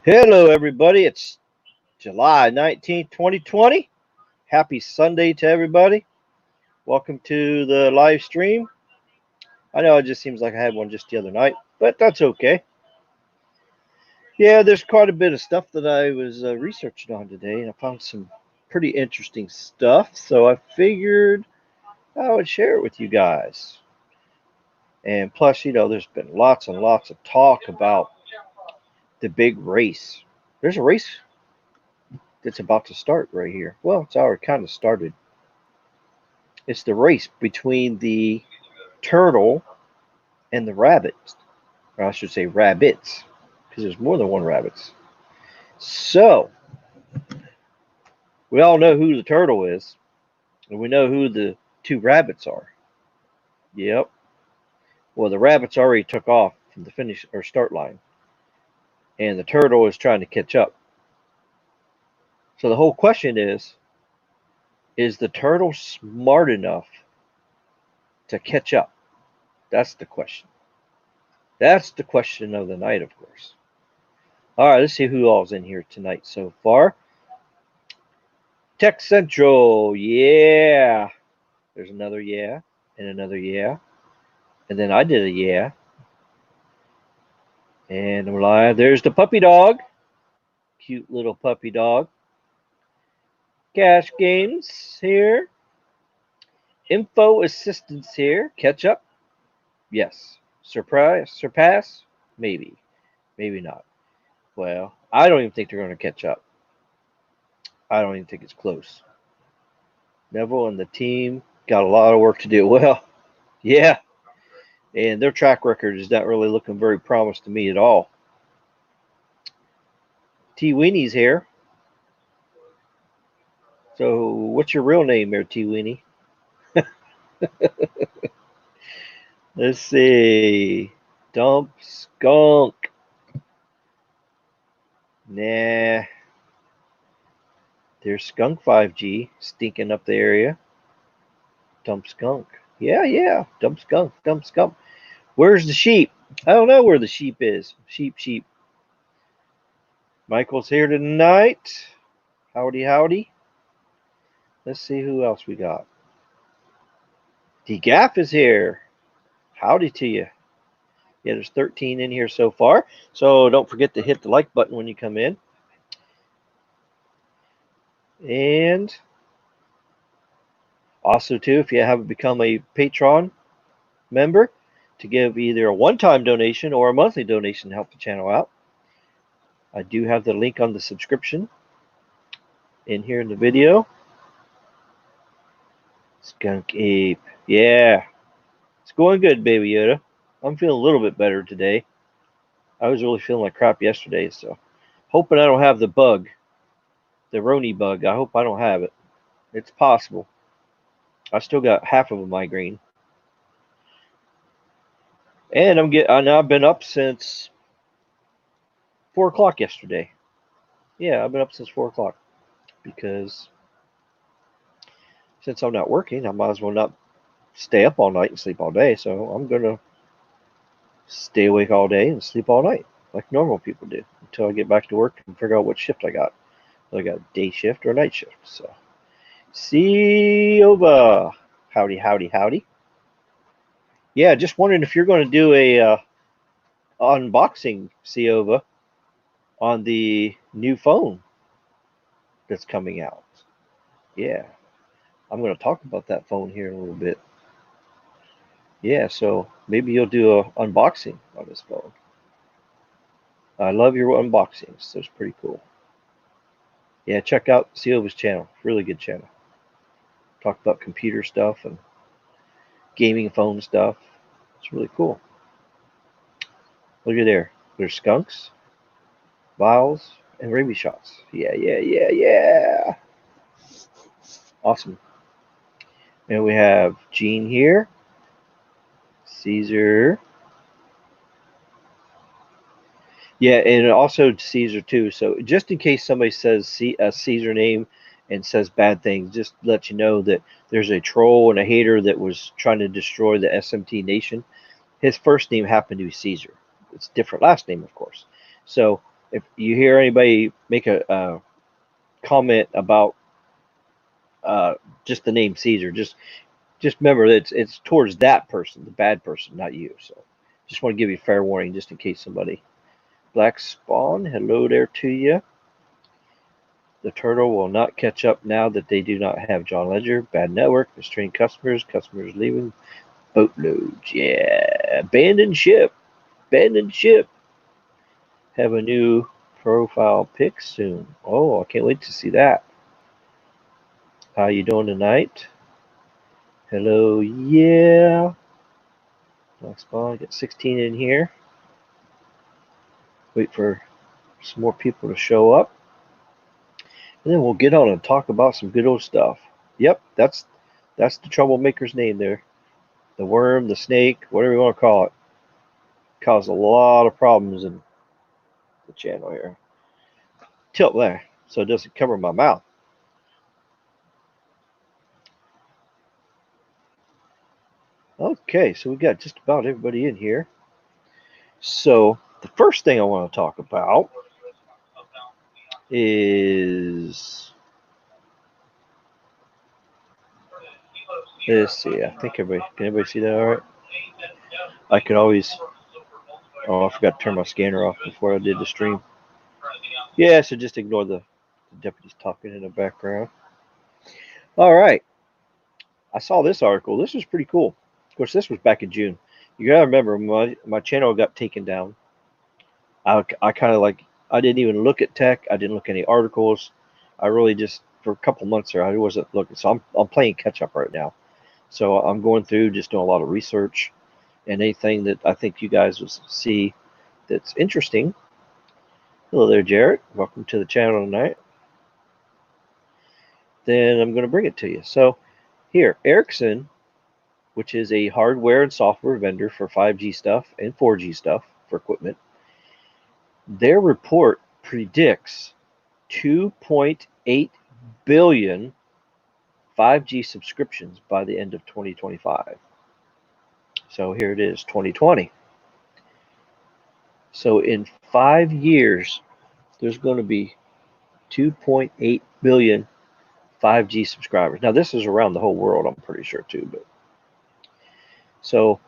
Hello, everybody. It's July 19th, 2020. Happy Sunday to everybody. Welcome to the live stream. I know it just seems like I had one just the other night, but that's okay. Yeah, there's quite a bit of stuff that I was researching on today, and I found some pretty interesting stuff. So I figured I would share it with you guys. And plus, there's been lots and lots of talk about the big race. There's a race that's about to start right here. Well, it's already kind of started. It's the race between the turtle and the rabbit. Or I should say rabbits, because there's more than one rabbits. So, we all know who the turtle is, and we know who the two rabbits are. Yep. Well, the rabbits already took off from the finish or start line, and the turtle is trying to catch up. So the whole question is the turtle smart enough to catch up? That's the question. That's the question of the night, of course. All right, let's see who all's in here tonight so far. Tech Central, yeah. There's another yeah, and another yeah. And then I did a yeah. And I'm live. There's the puppy dog. Cute little puppy dog. Cash Games here. Info Assistance here. Catch up? Yes. Surpass? Maybe. Maybe not. Well, I don't even think they're going to catch up. I don't even think it's close. Neville and the team got a lot of work to do. Well, yeah. And their track record is not really looking very promised to me at all. T Weenie's here. So, what's your real name there, T Weenie? Let's see. Dump Skunk. Nah. There's Skunk 5G stinking up the area. Dump Skunk. Yeah, yeah. Dump Skunk. Dump Skunk. Where's the sheep? I don't know where the sheep is. Sheep. Michael's here tonight. Howdy, howdy. Let's see who else we got. DGAF is here. Howdy to you. Yeah, there's 13 in here so far. So don't forget to hit the like button when you come in. And also, too, if you haven't become a Patreon member, to give either a one-time donation or a monthly donation to help the channel out, I do have the link on the subscription in here in the video. Skunk Ape. Yeah. It's going good, Baby Yoda. I'm feeling a little bit better today. I was really feeling like crap yesterday, so hoping I don't have the bug, the Roni bug. I hope I don't have it. It's possible. I still got half of a migraine. And I've been up since 4 o'clock yesterday. Yeah, I've been up since 4 o'clock because since I'm not working, I might as well not stay up all night and sleep all day. So I'm gonna stay awake all day and sleep all night like normal people do until I get back to work and figure out what shift I got. Whether I got a day shift or a night shift. So see you over. Howdy, howdy, howdy. Yeah, just wondering if you're going to do a unboxing, Siova, on the new phone that's coming out. Yeah, I'm going to talk about that phone here in a little bit. Yeah, so maybe you'll do an unboxing on this phone. I love your unboxings. That's pretty cool. Yeah, check out Siova's channel. Really good channel. Talk about computer stuff and gaming phone stuff. It's really cool. Look at there. There's skunks, vials, and rabies shots. Yeah. Awesome. And we have Gene here, Caesar. Yeah, and also Caesar too. So just in case somebody says a Caesar name and says bad things, just let you know that there's a troll and a hater that was trying to destroy the SMT nation. His first name happened to be Caesar. It's a different last name, of course. So if you hear anybody make a comment about just the name Caesar, just remember that it's towards that person, the bad person, not you. So just want to give you a fair warning, just in case somebody. Black Spawn, hello there to you. The turtle will not catch up now that they do not have John Ledger. Bad network, restrained customers, customers leaving boatloads. Yeah, abandoned ship, abandoned ship. Have a new profile pic soon. Oh, I can't wait to see that. How you doing tonight? Hello, yeah. Black Spawn, got 16 in here. Wait for some more people to show up. And then we'll get on and talk about some good old stuff. Yep, that's the troublemaker's name there. The worm, the snake, whatever you want to call it. Caused a lot of problems in the channel here. Tilt there so it doesn't cover my mouth. Okay, so we got just about everybody in here. So the first thing I want to talk about is, let's see, I think can everybody see that all right? I could always, oh, I forgot to turn my scanner off before I did the stream. Yeah, so just ignore the deputies talking in the background. All right. I saw this article. This was pretty cool. Of course, this was back in June. You gotta remember, my channel got taken down. I kind of like, I didn't even look at tech. I didn't look at any articles. I really just, for a couple months there, I wasn't looking. So I'm playing catch up right now. So I'm going through, just doing a lot of research, and anything that I think you guys will see that's interesting. Hello there, Jarrett. Welcome to the channel tonight. Then I'm going to bring it to you. So here, Ericsson, which is a hardware and software vendor for 5G stuff and 4G stuff for equipment, their report predicts 2.8 billion 5G subscriptions by the end of 2025. So here it is, 2020. So in 5 years, there's going to be 2.8 billion 5G subscribers. Now this is around the whole world, I'm pretty sure too. But so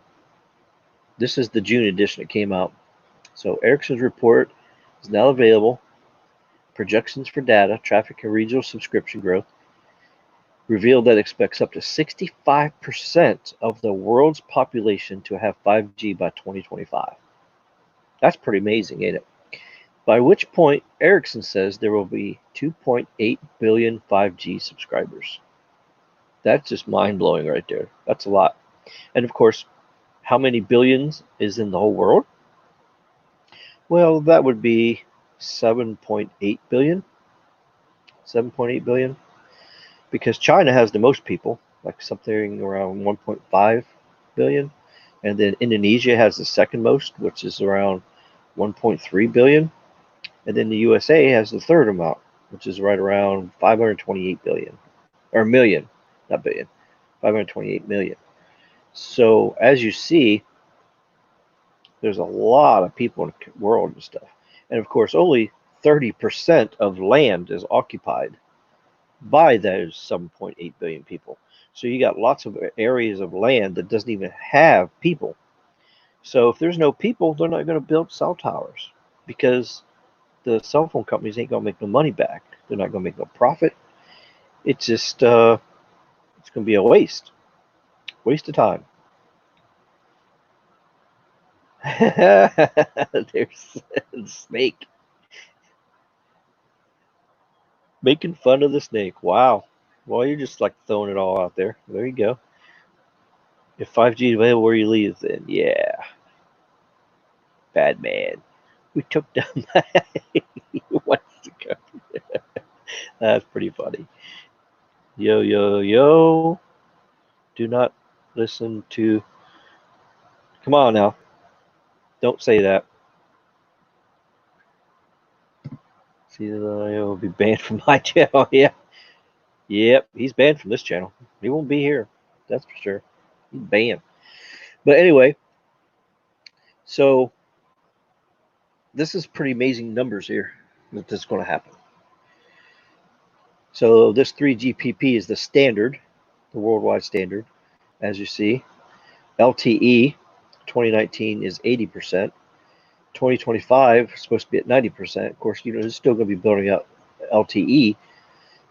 this is the June edition. It came out. So Ericsson's report is now available. Projections for data, traffic, and regional subscription growth revealed that it expects up to 65% of the world's population to have 5G by 2025. That's pretty amazing, ain't it? By which point, Ericsson says there will be 2.8 billion 5G subscribers. That's just mind-blowing right there. That's a lot. And of course, how many billions is in the whole world? Well, that would be 7.8 billion. 7.8 billion. Because China has the most people, like something around 1.5 billion. And then Indonesia has the second most, which is around 1.3 billion. And then the USA has the third amount, which is right around 528 billion. Or million, not billion. 528 million. So as you see, there's a lot of people in the world and stuff. And of course, only 30% of land is occupied by those 7.8 billion people. So you got lots of areas of land that doesn't even have people. So if there's no people, they're not going to build cell towers because the cell phone companies ain't going to make no money back. They're not going to make no profit. It's just, it's going to be a waste of time. There's the snake. Making fun of the snake. Wow. Well, you're just like throwing it all out there. There you go. If 5G is available where you live, then yeah. Bad man. We took down that. That's pretty funny. Yo, yo, yo. Do not listen to. Come on now. Don't say that. See, he'll be banned from my channel. Yeah. Yep. He's banned from this channel. He won't be here. That's for sure. He's banned. But anyway, so this is pretty amazing numbers here that this is going to happen. So this 3GPP is the standard, the worldwide standard, as you see. LTE 2019 is 80%. 2025 is supposed to be at 90%. Of course, it's still going to be building up LTE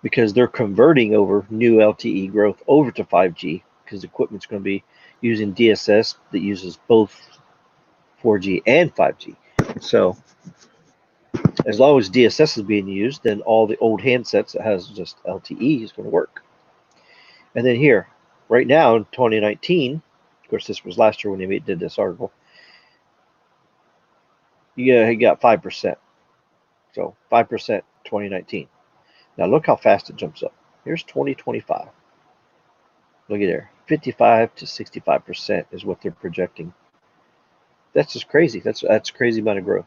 because they're converting over new LTE growth over to 5G because the equipment's going to be using DSS that uses both 4G and 5G. So as long as DSS is being used, then all the old handsets that has just LTE is going to work. And then here, right now in 2019, of course this was last year when they did this article, you got 5%. So 5% 2019. Now look how fast it jumps up. Here's 2025. Look at there. 55 to 65% is what they're projecting. That's just crazy. That's crazy amount of growth.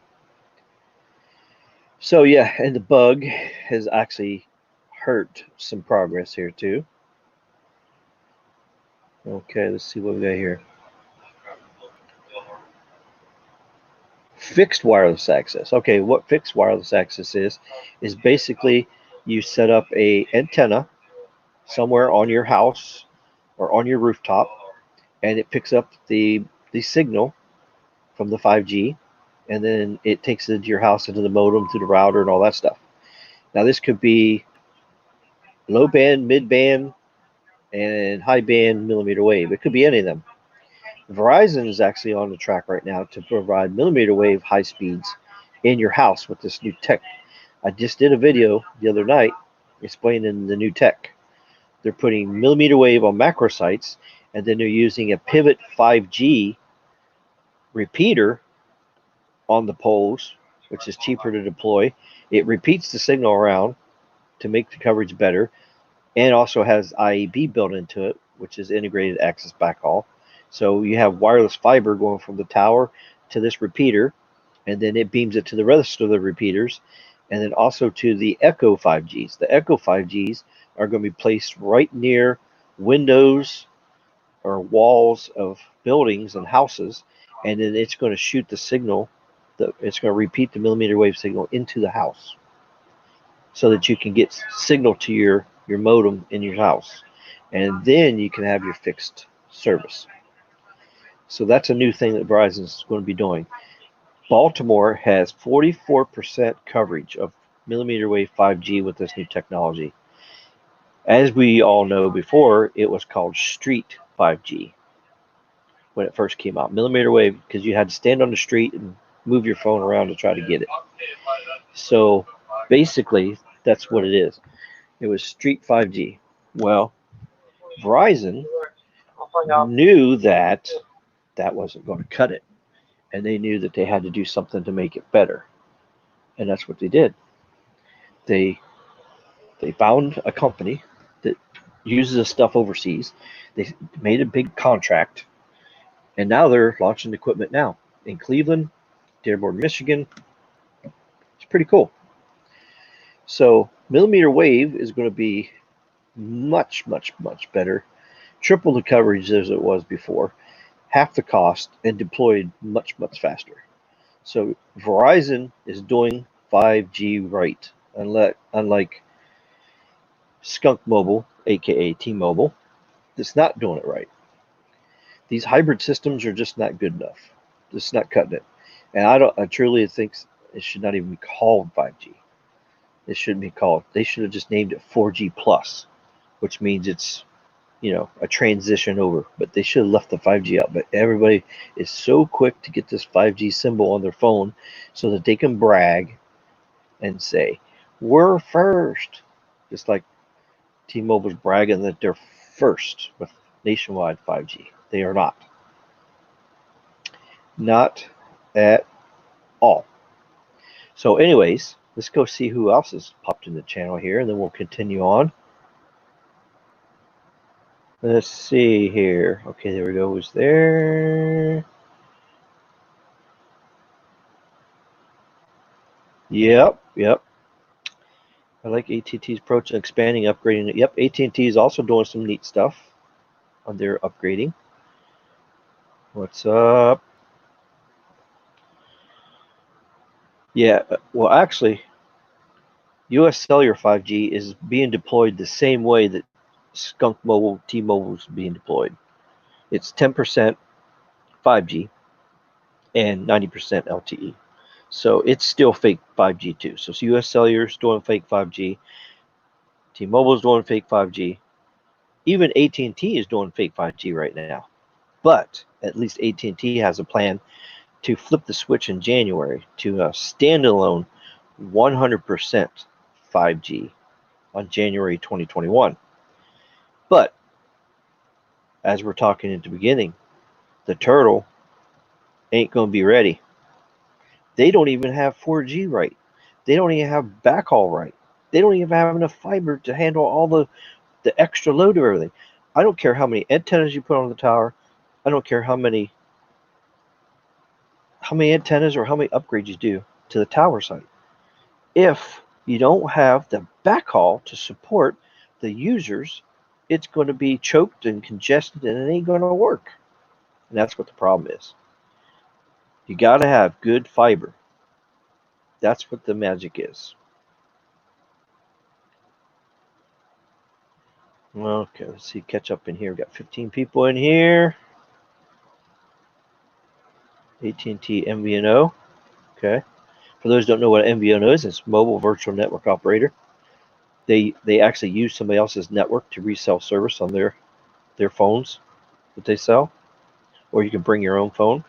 So yeah, and the bug has actually hurt some progress here too. Okay, let's see what we got here. Fixed wireless access. Okay, what fixed wireless access is basically you set up a antenna somewhere on your house or on your rooftop, and it picks up the signal from the 5G, and then it takes it into your house, into the modem, through the router, and all that stuff. Now this could be low band, mid band, and high band millimeter wave. It could be any of them. Verizon is actually on the track right now to provide millimeter wave high speeds in your house with this new tech. I just did a video the other night explaining the new tech. They're putting millimeter wave on macro sites, and then they're using a pivot 5G repeater on the poles, which is cheaper to deploy. It repeats the signal around to make the coverage better, and also has IAB built into it, which is integrated access backhaul. So you have wireless fiber going from the tower to this repeater, and then it beams it to the rest of the repeaters, and then also to the Echo 5Gs. The Echo 5Gs are going to be placed right near windows or walls of buildings and houses, and then it's going to shoot the signal. It's going to repeat the millimeter wave signal into the house so that you can get signal to your modem in your house, and then you can have your fixed service. So that's a new thing that Verizon is going to be doing. Baltimore has 44% coverage of millimeter wave 5G with this new technology. As we all know before, it was called street 5G when it first came out. Millimeter wave, because you had to stand on the street and move your phone around to try to get it. So basically, that's what it is. It was street 5G. Well, Verizon knew that that wasn't going to cut it, and they knew that they had to do something to make it better, and that's what they did. They found a company that uses this stuff overseas. They made a big contract, and now they're launching the equipment now in Cleveland, Dearborn, Michigan. It's pretty cool. So millimeter wave is going to be much, much, much better, triple the coverage as it was before, half the cost, and deployed much, much faster. So Verizon is doing 5G right, unlike Skunk Mobile, aka T-Mobile, that's not doing it right. These hybrid systems are just not good enough. It's not cutting it, and I truly think it should not even be called 5G. It shouldn't be called. They should have just named it 4G plus, which means it's a transition over, but they should have left the 5G out. But everybody is so quick to get this 5G symbol on their phone so that they can brag and say, we're first. Just like T-Mobile's bragging that they're first with nationwide 5G. They are not. Not at all. So anyways, let's go see who else has popped in the channel here, and then we'll continue on. Let's see here. Okay, there we go. Who's there? Yep. I like AT&T's approach to expanding, upgrading it. Yep, AT&T is also doing some neat stuff on their upgrading. What's up? Yeah, well, actually, U.S. Cellular 5G is being deployed the same way that Skunk Mobile, T-Mobile is being deployed. It's 10% 5G and 90% LTE. So it's still fake 5G too. So U.S. Cellular is doing fake 5G. T-Mobile is doing fake 5G. Even AT&T is doing fake 5G right now. But at least AT&T has a plan to flip the switch in January to a standalone 100% 5G on January 2021. But as we're talking at the beginning, the turtle ain't going to be ready. They don't even have 4G right. They don't even have backhaul right. They don't even have enough fiber to handle all the extra load of everything. I don't care how many antennas you put on the tower. I don't care how many antennas or how many upgrades you do to the tower site. If you don't have the backhaul to support the users, it's going to be choked and congested and it ain't going to work. And that's what the problem is. You got to have good fiber. That's what the magic is. Okay, let's see. Catch up in here. We've got 15 people in here. AT&T MVNO. Okay. For those who don't know what MVNO is, it's Mobile Virtual Network Operator. They actually use somebody else's network to resell service on their phones that they sell, or you can bring your own phone.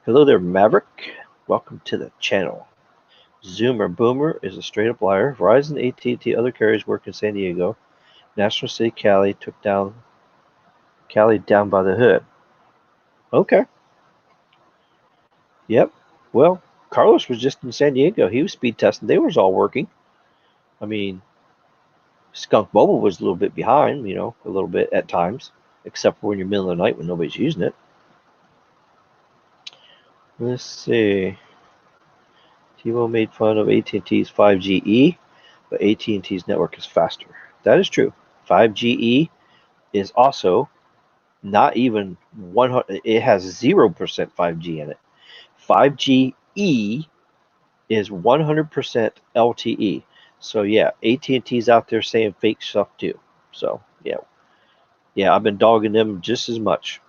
Hello there, Maverick. Welcome to the channel. Zoomer Boomer is a straight up liar. Verizon, AT&T, other carriers work in San Diego. National City Cali took down Cali down by the hood. Okay. Yep. Well, Carlos was just in San Diego. He was speed testing. They was all working. I mean, Skunk Mobile was a little bit behind, a little bit at times, except for when you're middle of the night when nobody's using it. Let's see. T-Mobile made fun of AT&T's 5GE, but AT&T's network is faster. That is true. 5GE is also not even 100. It has 0% 5G in it. 5GE is 100% LTE. So yeah, AT&T's out there saying fake stuff too. So yeah, I've been dogging them just as much.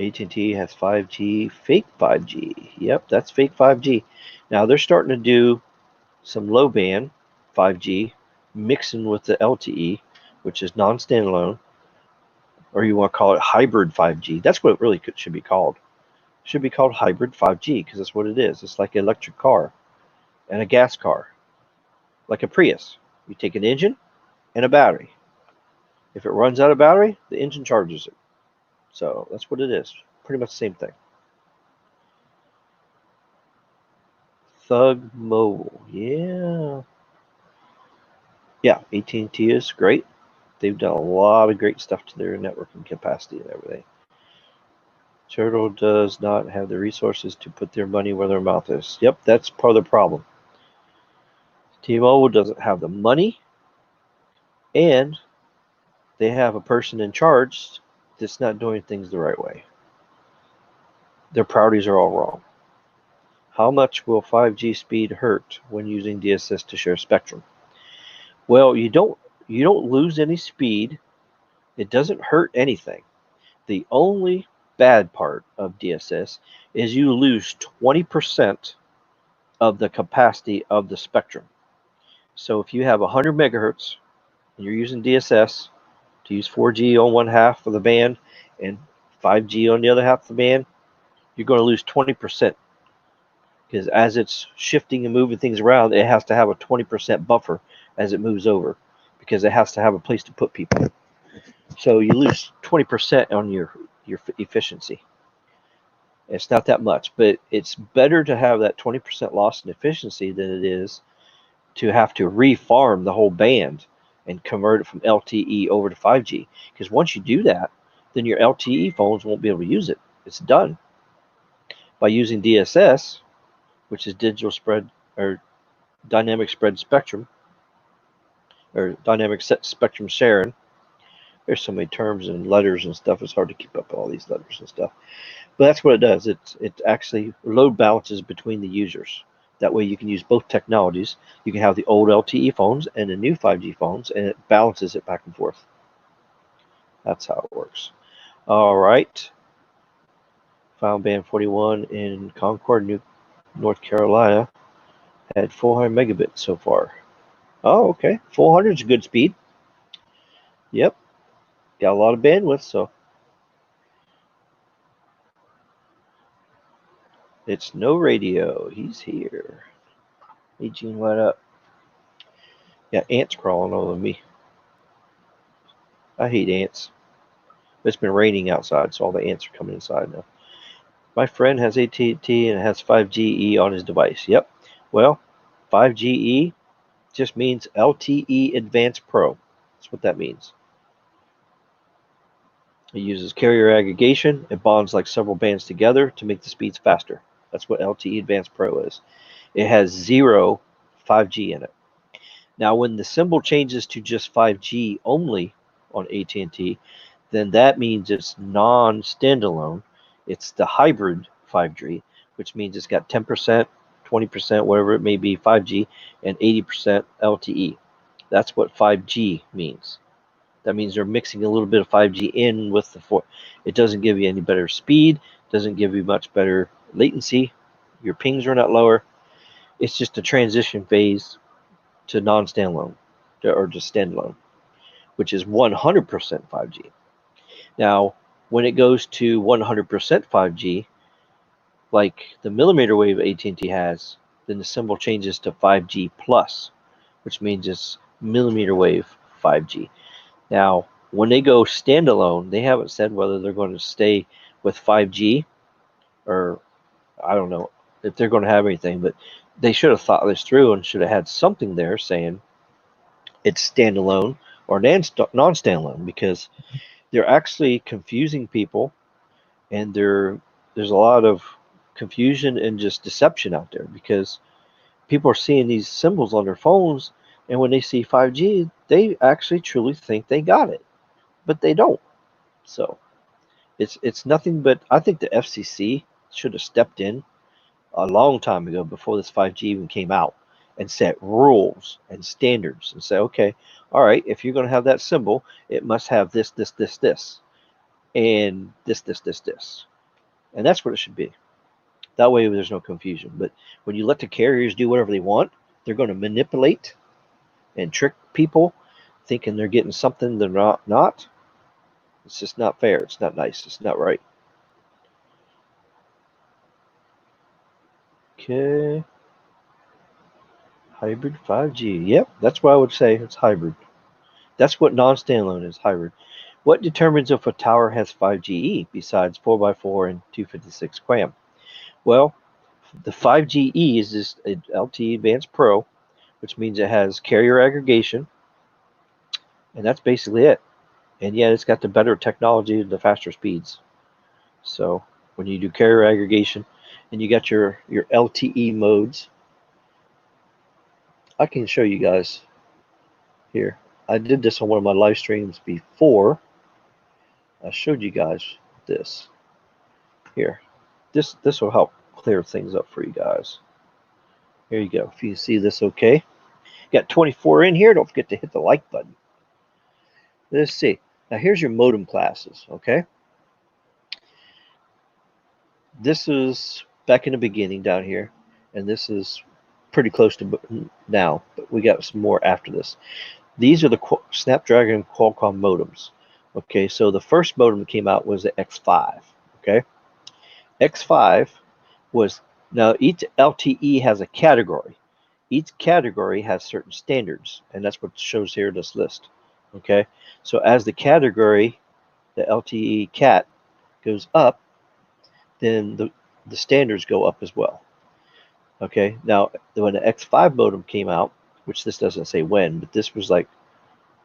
AT&T has 5G, fake 5G. Yep, that's fake 5G. Now they're starting to do some low band 5G mixing with the LTE, which is non-standalone, or you want to call it hybrid 5G. That's what it really should be called. It should be called hybrid 5G because that's what it is. It's like an electric car and a gas car, like a Prius. You take an engine and a battery. If it runs out of battery, the engine charges it. So that's what it is. Pretty much the same thing. Thug Mobile. Yeah, AT&T is great. They've done a lot of great stuff to their networking capacity and everything. Turtle does not have the resources to put their money where their mouth is. Yep, that's part of the problem. T-Mobile doesn't have the money, and they have a person in charge that's not doing things the right way. Their priorities are all wrong. How much will 5G speed hurt when using DSS to share spectrum? Well, you don't lose any speed. It doesn't hurt anything. The only bad part of DSS is you lose 20% of the capacity of the spectrum. So if you have 100 megahertz and you're using DSS to use 4G on one half of the band and 5G on the other half of the band, you're going to lose 20%. Because as it's shifting and moving things around, it has to have a 20% buffer as it moves over, because it has to have a place to put people. So you lose 20% on your efficiency. It's not that much, but it's better to have that 20% loss in efficiency than it is to have to refarm the whole band and convert it from LTE over to 5G. Because once you do that, then your LTE phones won't be able to use it. It's done. By using DSS, which is digital spread or dynamic spread spectrum, or dynamic spectrum sharing, There's so many terms and letters and stuff. It's hard to keep up with all these letters and stuff. But that's what it does. It actually load balances between the users. That way you can use both technologies. You can have the old LTE phones and the new 5G phones, and it balances it back and forth. That's how it works. All right. Found band 41 in Concord, North Carolina. Had 400 megabits so far. Oh, okay. 400 is a good speed. Yep. Got a lot of bandwidth, so it's no radio. He's here. Hey, Gene, what up? Got ants crawling all over me. I hate ants. It's been raining outside, so all the ants are coming inside now. My friend has AT&T and has 5GE on his device. Yep. Well, 5GE just means LTE Advanced Pro. That's what that means. It uses carrier aggregation. It bonds like several bands together to make the speeds faster. That's what LTE Advanced Pro is. It has zero 5G in it. Now, when the symbol changes to just 5G only on AT&T, then that means it's non-standalone. It's the hybrid 5G, which means it's got 10%, 20%, whatever it may be, 5G, and 80% LTE. That's what 5G means. That means they're mixing a little bit of 5G in with the 4. It doesn't give you any better speed, doesn't give you much better latency. Your pings are not lower. It's just a transition phase to non-standalone, or just standalone, which is 100% 5G. Now, when it goes to 100% 5G, like the millimeter wave AT&T has, then the symbol changes to 5G plus, which means it's millimeter wave 5G. Now, when they go standalone, they haven't said whether they're going to stay with 5G, or I don't know if they're going to have anything, but they should have thought this through and should have had something there saying it's standalone or non-standalone, because they're actually confusing people, and there's a lot of confusion and just deception out there, because people are seeing these symbols on their phones, and when they see 5G, they actually truly think they got it, but they don't. So it's nothing but, I think the FCC should have stepped in a long time ago before this 5G even came out and set rules and standards and say, okay, all right, if you're going to have that symbol, it must have this, this, this, this, and this, this, this, this. And that's what it should be. That way there's no confusion. But when you let the carriers do whatever they want, they're going to manipulate and trick people thinking they're getting something they're not. It's just not fair. It's not nice. It's not right. Okay. Hybrid 5G. Yep, that's what I would say. It's hybrid. That's what non-standalone is, hybrid. What determines if a tower has 5GE besides 4x4 and 256 QAM? Well, the 5GE is this LTE Advanced Pro, which means it has carrier aggregation, and that's basically it. And yet it's got the better technology and the faster speeds. So when you do carrier aggregation and you got your LTE modes, I can show you guys here. I did this on one of my live streams before. I showed you guys this here. This will help clear things up for you guys. Here you go. If you see this okay. Got 24 in here. Don't forget to hit the like button. Let's see. Now here's your modem classes, okay? This is back in the beginning down here, and this is pretty close to now, but we got some more after this. These are the Snapdragon Qualcomm modems. Okay, so the first modem that came out was the X5. Okay, X5 was, now each LTE has a category. Each category has certain standards, and that's what shows here in this list. Okay, so as the category, the LTE cat goes up, then the standards go up as well. Okay, now when the X5 modem came out, which this doesn't say when, but this was like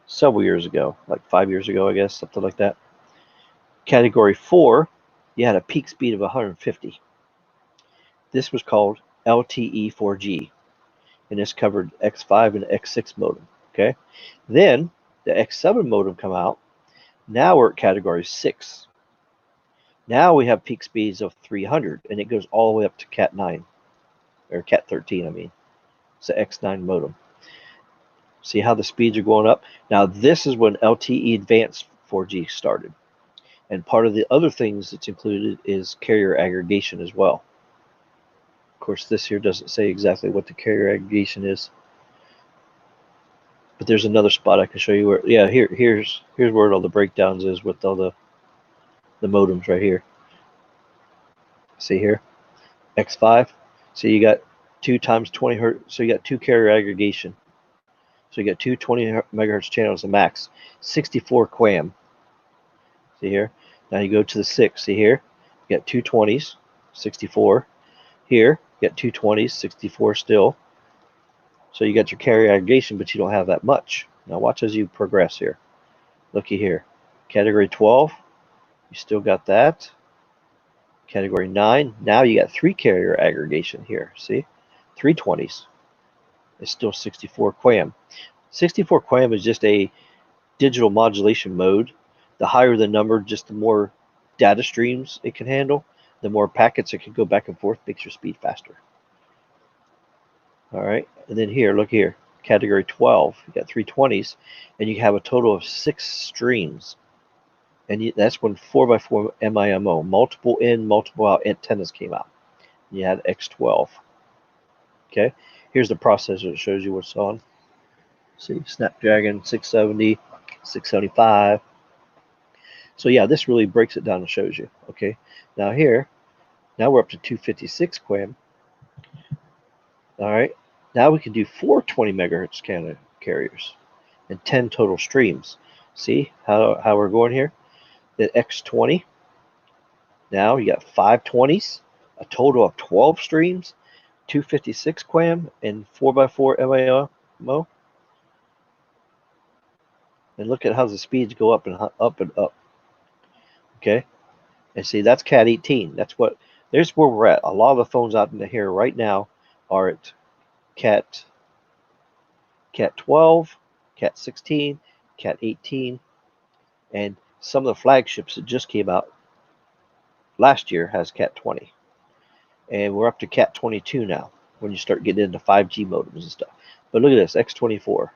several years ago, like 5 years ago, I guess, something like that. Category 4, you had a peak speed of 150. This was called LTE 4G, and this covered X5 and X6 modem. Okay, then the X7 modem come out, Now we're at category 6. Now we have peak speeds of 300, and it goes all the way up to Cat 9, or Cat 13, I mean. It's the X9 modem. See how the speeds are going up? Now this is when LTE Advanced 4G started. And part of the other things that's included is carrier aggregation as well. Of course, this here doesn't say exactly what the carrier aggregation is. But there's another spot I can show you where, yeah, here's where all the breakdowns is with all the modems right here. See here, X5. So you got 2 times 20 hertz. So you got 2 carrier aggregation. So you got 2 20 megahertz channels, the max, 64 QAM. See here. Now you go to the 6. See here, you got 2 20s, 64. Here, you got 2 20s, 64 still. So you got your carrier aggregation, but you don't have that much. Now watch as you progress here. Looky here. Category 12, you still got that. Category 9, now you got 3 carrier aggregation here. See? 320s. It's still 64 QAM. 64 QAM is just a digital modulation mode. The higher the number, just the more data streams it can handle. The more packets it can go back and forth, makes your speed faster. All right, and then here, look here, category 12, you got 320s, and you have a total of 6 streams. And that's when 4x4 MIMO, multiple in, multiple out antennas came out. You had X12. Okay, here's the processor that shows you what's on. See, Snapdragon 670, 675. So yeah, this really breaks it down and shows you. Okay, now here, now we're up to 256 QAM. All right, now we can do 420 megahertz carriers and 10 total streams. See how we're going here? The X20. Now you got 520s, a total of 12 streams, 256 QAM, and 4x4 MIMO. And look at how the speeds go up and up and up. Okay, and see that's Cat 18. There's where we're at. A lot of the phones out in here right now are at Cat 12, Cat 16, Cat 18, and some of the flagships that just came out last year has Cat 20. And we're up to Cat 22 now when you start getting into 5G modems and stuff. But look at this, X24.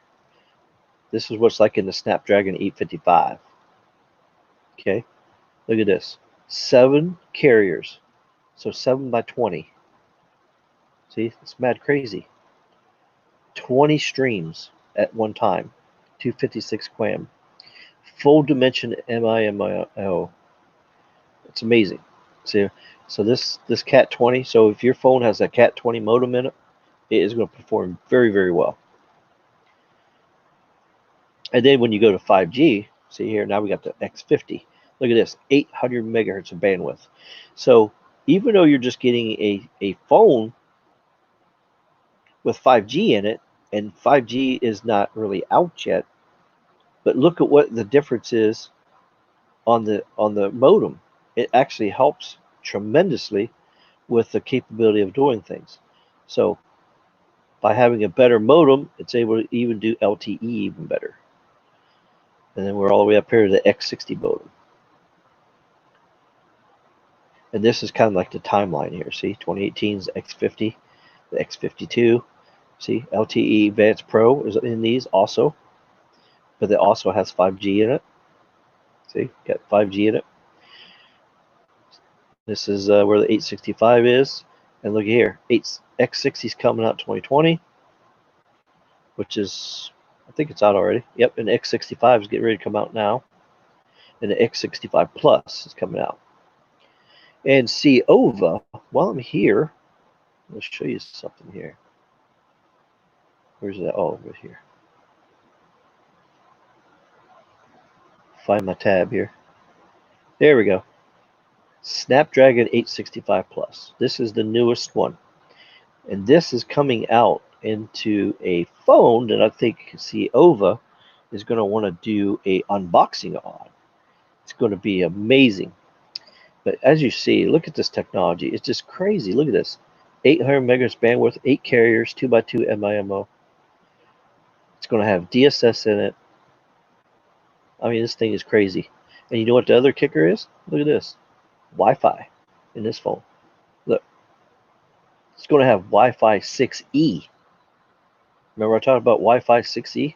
This is what's like in the Snapdragon 855. Okay, look at this. 7 carriers. So 7 by 20. See, it's mad crazy. 20 streams at one time. 256 QAM. Full dimension MIMO. It's amazing. See, so this Cat 20, so if your phone has a Cat 20 modem in it, it is going to perform very, very well. And then when you go to 5G, see here, now we got the X50. Look at this, 800 megahertz of bandwidth. So even though you're just getting a phone with 5G in it, and 5G is not really out yet, but look at what the difference is on the modem. It actually helps tremendously with the capability of doing things. So by having a better modem, it's able to even do LTE even better. And then we're all the way up here to the X60 modem. And this is kind of like the timeline here. See, 2018's X50, the X52. See, LTE Advanced Pro is in these also, but it also has 5G in it. See, got 5G in it. This is where the 865 is. And look here, X60 is coming out 2020, which is, I think it's out already. Yep, and the X65 is getting ready to come out now. And the X65 Plus is coming out. And see, OVA, while I'm here, let's show you something here. Where's that? Oh, over here. Find my tab here. There we go. Snapdragon 865 Plus. This is the newest one. And this is coming out into a phone that I think, see, OVA is going to want to do a unboxing on. It's going to be amazing. But as you see, look at this technology. It's just crazy. Look at this. 800 megahertz bandwidth, 8 carriers, 2x2 MIMO. It's going to have DSS in it. I mean, this thing is crazy. And you know what the other kicker is? Look at this. Wi-Fi in this phone. Look, it's going to have Wi-Fi 6E. Remember I talked about Wi-Fi 6E?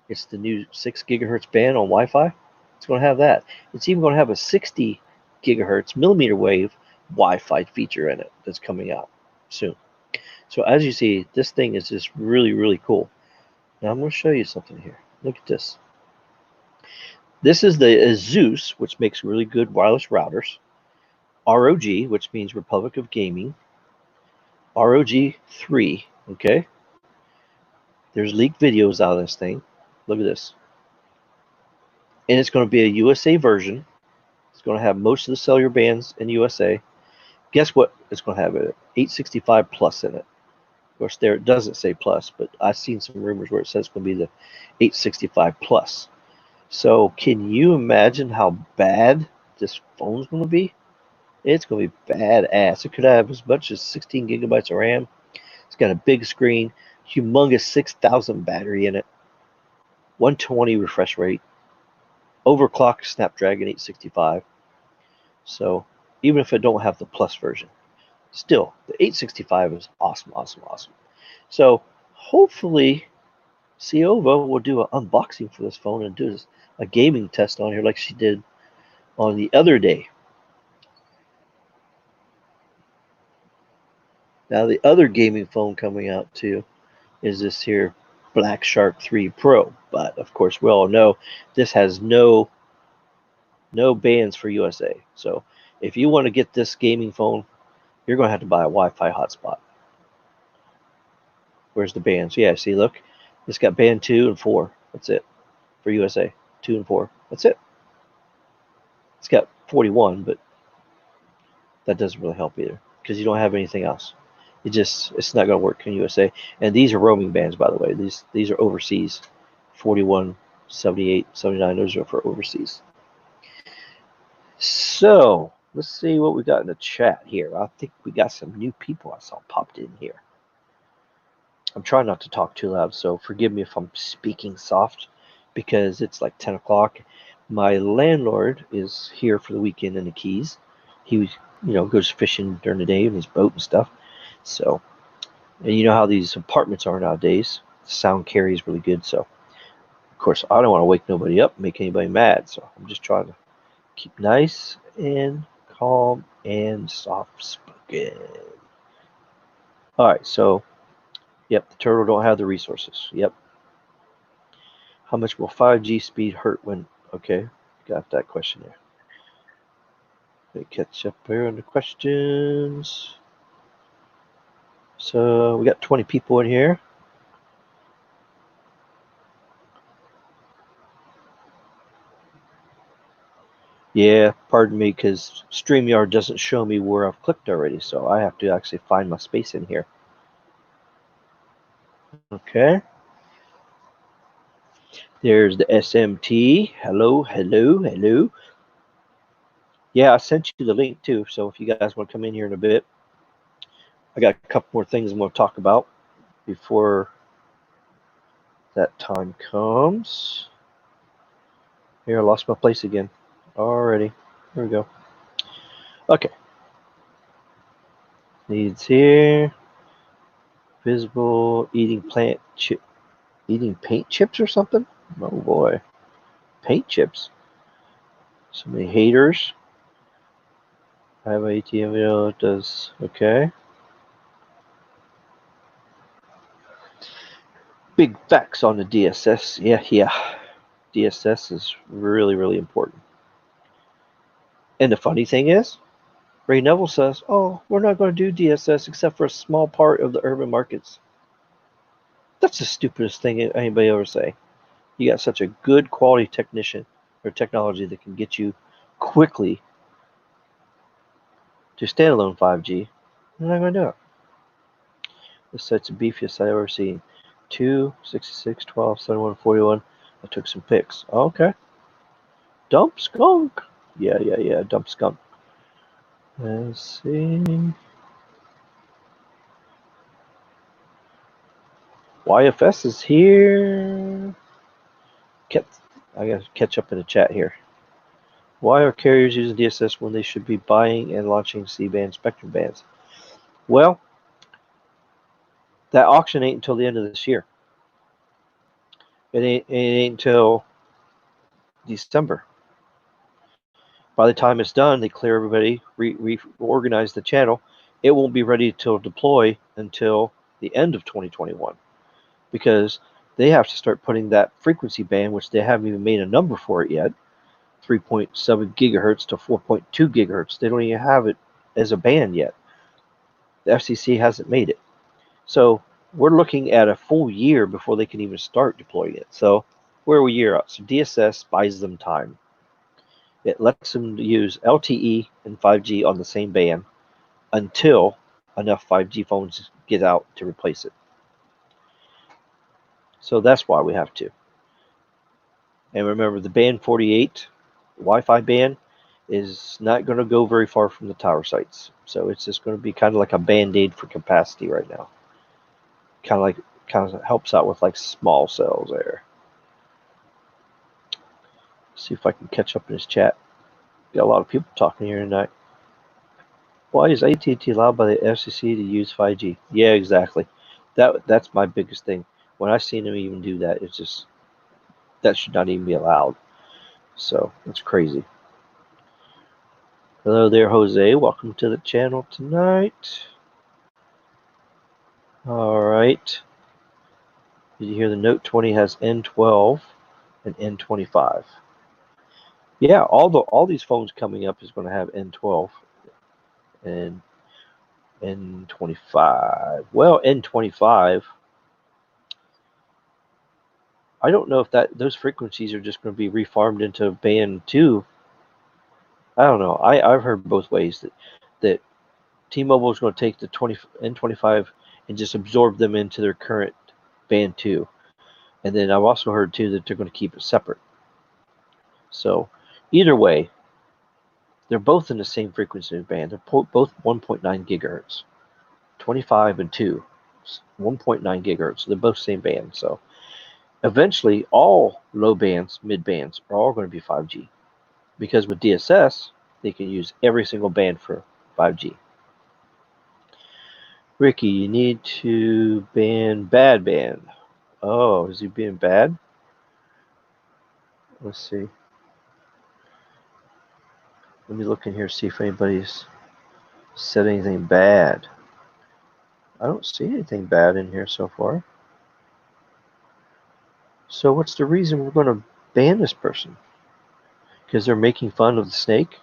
It's the new 6 gigahertz band on Wi-Fi. It's going to have that. It's even going to have a 60 gigahertz millimeter wave Wi-Fi feature in it that's coming out soon. So as you see, this thing is just really, really cool. Now I'm going to show you something here. Look at this. This is the Asus, which makes really good wireless routers. ROG, which means Republic of Gaming. ROG 3, okay? There's leaked videos out of this thing. Look at this. And it's going to be a USA version. It's going to have most of the cellular bands in USA. Guess what? It's going to have an 865 plus in it. Of course, there it doesn't say plus, but I've seen some rumors where it says it's going to be the 865 plus. So can you imagine how bad this phone's going to be? It's going to be badass. It could have as much as 16 gigabytes of RAM. It's got a big screen, humongous 6,000 battery in it, 120 refresh rate, overclocked Snapdragon 865. So even if I don't have the plus version, still the 865 is awesome, awesome, awesome. So hopefully Ciova will do an unboxing for this phone and do a gaming test on here like she did on the other day. Now the other gaming phone coming out too is this here Black Shark 3 Pro, but of course we all know this has no bands for USA. So if you want to get this gaming phone, you're going to have to buy a Wi-Fi hotspot. Where's the bands? Yeah, see, look, it's got band 2 and 4. That's it for USA. 2 and 4. That's it. It's got 41, but that doesn't really help either because you don't have anything else. It's not going to work in USA. And these are roaming bands, by the way. These are overseas. 41, 78, 79. Those are for overseas. So let's see what we got in the chat here. I think we got some new people I saw popped in here. I'm trying not to talk too loud, so forgive me if I'm speaking soft because it's like 10 o'clock. My landlord is here for the weekend in the Keys. He goes fishing during the day in his boat and stuff. So, and you know how these apartments are nowadays. The sound carries really good. So, of course, I don't want to wake nobody up, make anybody mad. So I'm just trying to keep nice and calm and soft spoken. All right, so yep, the turtle don't have the resources. Yep. How much will 5G speed hurt when? Okay, got that question there. Let me catch up here on the questions. So we got 20 people in here. Yeah, pardon me, because StreamYard doesn't show me where I've clicked already, so I have to actually find my space in here. Okay. There's the SMT. Hello, hello, hello. Yeah, I sent you the link too, so if you guys want to come in here in a bit, I got a couple more things I'm going to talk about before that time comes. Here, I lost my place again. Already. Here we go. Okay. Needs here. Visible eating paint chips or something? Oh boy. Paint chips. So many haters. I have an ATM video that does okay. Big facts on the DSS. Yeah. DSS is really, really important. And the funny thing is, Ray Neville says, oh, we're not going to do DSS except for a small part of the urban markets. That's the stupidest thing anybody ever say. You got such a good quality technician or technology that can get you quickly to standalone 5G. You're not going to do it. This site's the beefiest I've ever seen. 2, 66, 12, 71, 41. I took some pics. Okay. Dump Skunk. Yeah. Dump Skunk. Let's see. YFS is here. I gotta catch up in the chat here. Why are carriers using DSS when they should be buying and launching C-band spectrum bands? Well, that auction ain't until the end of this year. It ain't until December. By the time it's done, they clear everybody, reorganize the channel. It won't be ready to deploy until the end of 2021 because they have to start putting that frequency band, which they haven't even made a number for it yet, 3.7 gigahertz to 4.2 gigahertz. They don't even have it as a band yet. The FCC hasn't made it. So we're looking at a full year before they can even start deploying it. So we're a year out. So DSS buys them time. It lets them use LTE and 5G on the same band until enough 5G phones get out to replace it. So that's why we have to. And remember, the band 48 Wi-Fi band is not going to go very far from the tower sites. So it's just going to be kind of like a band-aid for capacity right now. Kind of helps out with like small cells there. See if I can catch up in this chat. Got a lot of people talking here tonight. Why is AT&T allowed by the FCC to use 5G? Yeah, exactly. That's my biggest thing. When I seen them even do that, it's just that should not even be allowed. So it's crazy. Hello there, Jose. Welcome to the channel tonight. All right. Did you hear the Note 20 has N12 and N25? Yeah, all these phones coming up is going to have N12 and N25. Well, N25, I don't know if those frequencies are just going to be refarmed into band 2. I don't know. I've heard both ways that T-Mobile is going to take the N25 and just absorb them into their current band 2. And then I've also heard too that they're going to keep it separate. So either way, they're both in the same frequency band. They're both 1.9 gigahertz. 25 and 2, 1.9 gigahertz. They're both same band. So eventually all low bands, mid bands are all going to be 5G. Because with DSS, they can use every single band for 5G. Ricky, you need to ban bad band. Oh, is he being bad? Let's see. Let me look in here, see if anybody's said anything bad. I don't see anything bad in here so far. So what's the reason we're going to ban this person? Because they're making fun of the snake?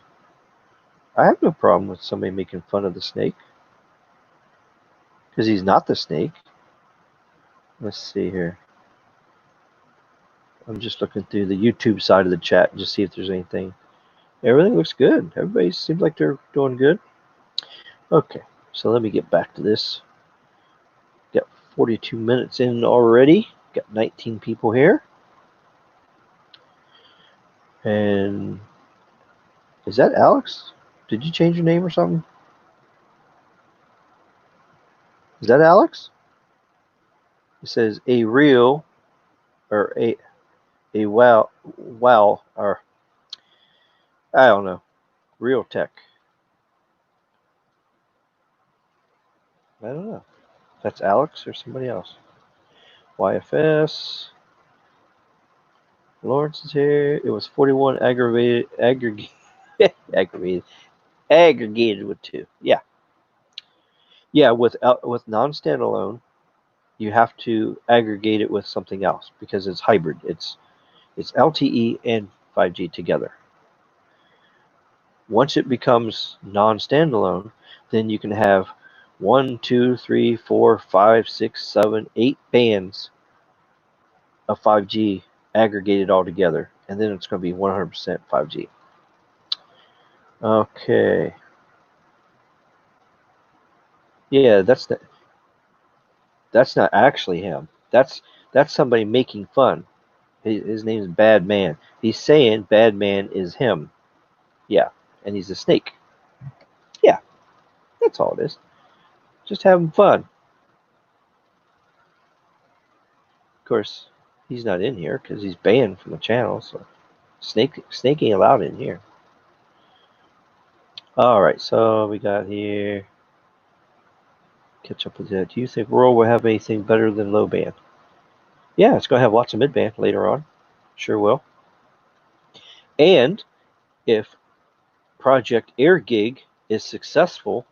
I have no problem with somebody making fun of the snake. Because he's not the snake. Let's see here. I'm just looking through the YouTube side of the chat and just see if there's anything. Everything looks good. Everybody seems like they're doing good. Okay, so let me get back to this. Got 42 minutes in already. Got 19 people here. And is that Alex? Did you change your name or something? Is that Alex? It says a real or a well or I don't know. Real tech. I don't know. That's Alex or somebody else. YFS. Lawrence is here. It was 41 aggregated with 2. Yeah. Yeah, with non-standalone, you have to aggregate it with something else because it's hybrid. It's LTE and 5G together. Once it becomes non-standalone, then you can have 1, 2, 3, 4, 5, 6, 7, 8 bands of 5G aggregated all together, and then it's going to be 100% 5G. Okay. Yeah, that's not actually him. That's somebody making fun. His name is Bad Man. He's saying Bad Man is him. Yeah, and he's a snake. Yeah, that's all it is. Just having fun. Of course, he's not in here because he's banned from the channel. So snake ain't allowed in here. All right, so we got here. Catch up with that. Do you think rural will have anything better than low band? Yeah, it's going to have lots of mid band later on. Sure will. And if Project Air Gig is successful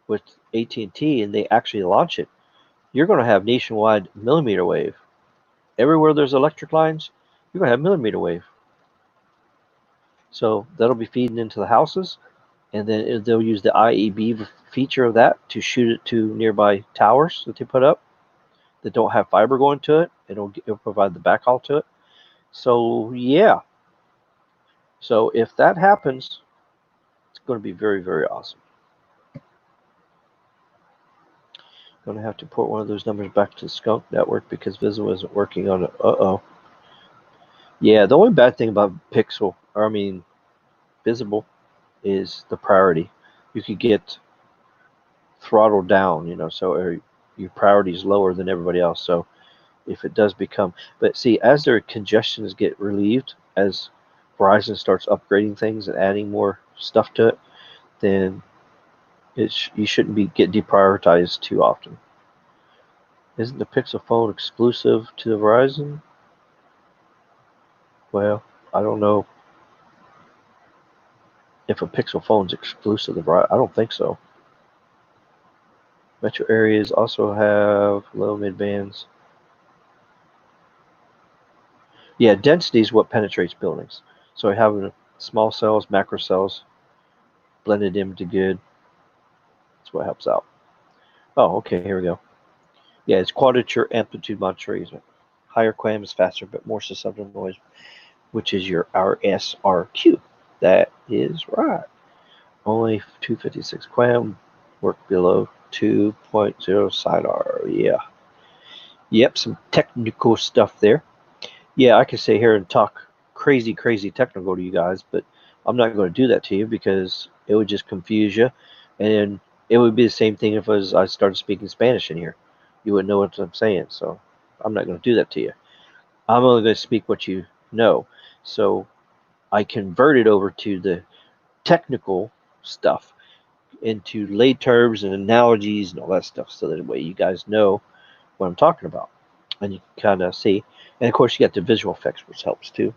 with AT&T and they actually launch it, you're going to have nationwide millimeter wave. Everywhere there's electric lines, you're going to have millimeter wave. So that'll be feeding into the houses, and then they'll use the IEB feature of that to shoot it to nearby towers that they put up that don't have fiber going to it. It'll provide the backhaul to it. So yeah. So if that happens, it's going to be very, very awesome. I'm going to have to port one of those numbers back to the Skunk network because Visible isn't working on it. Uh-oh. Yeah, the only bad thing about Visible is the priority. You could get throttled down, so your priority is lower than everybody else. So if it does become, but see, as their congestions get relieved, as Verizon starts upgrading things and adding more stuff to it, then you shouldn't get deprioritized too often. Isn't the Pixel phone exclusive to the Verizon? Well, I don't know if a Pixel phone's exclusive to Verizon. I don't think so. Metro areas also have low mid bands. Yeah, density is what penetrates buildings. So having small cells, macro cells, blended into good, that's what helps out. Oh, okay, here we go. Yeah, it's quadrature amplitude modulation. Higher QAM is faster but more susceptible to noise, which is your RSRQ. That is right. Only 256 QAM, work below 2.0 SIDAR. Yeah. Yep, some technical stuff there. Yeah, I could sit here and talk crazy, crazy technical to you guys, but I'm not going to do that to you because it would just confuse you. And it would be the same thing if I started speaking Spanish in here. You wouldn't know what I'm saying, so I'm not going to do that to you. I'm only going to speak what you know. So I convert it over to the technical stuff into lay terms and analogies and all that stuff so that way you guys know what I'm talking about. And you can kind of see. And of course, you got the visual effects, which helps too.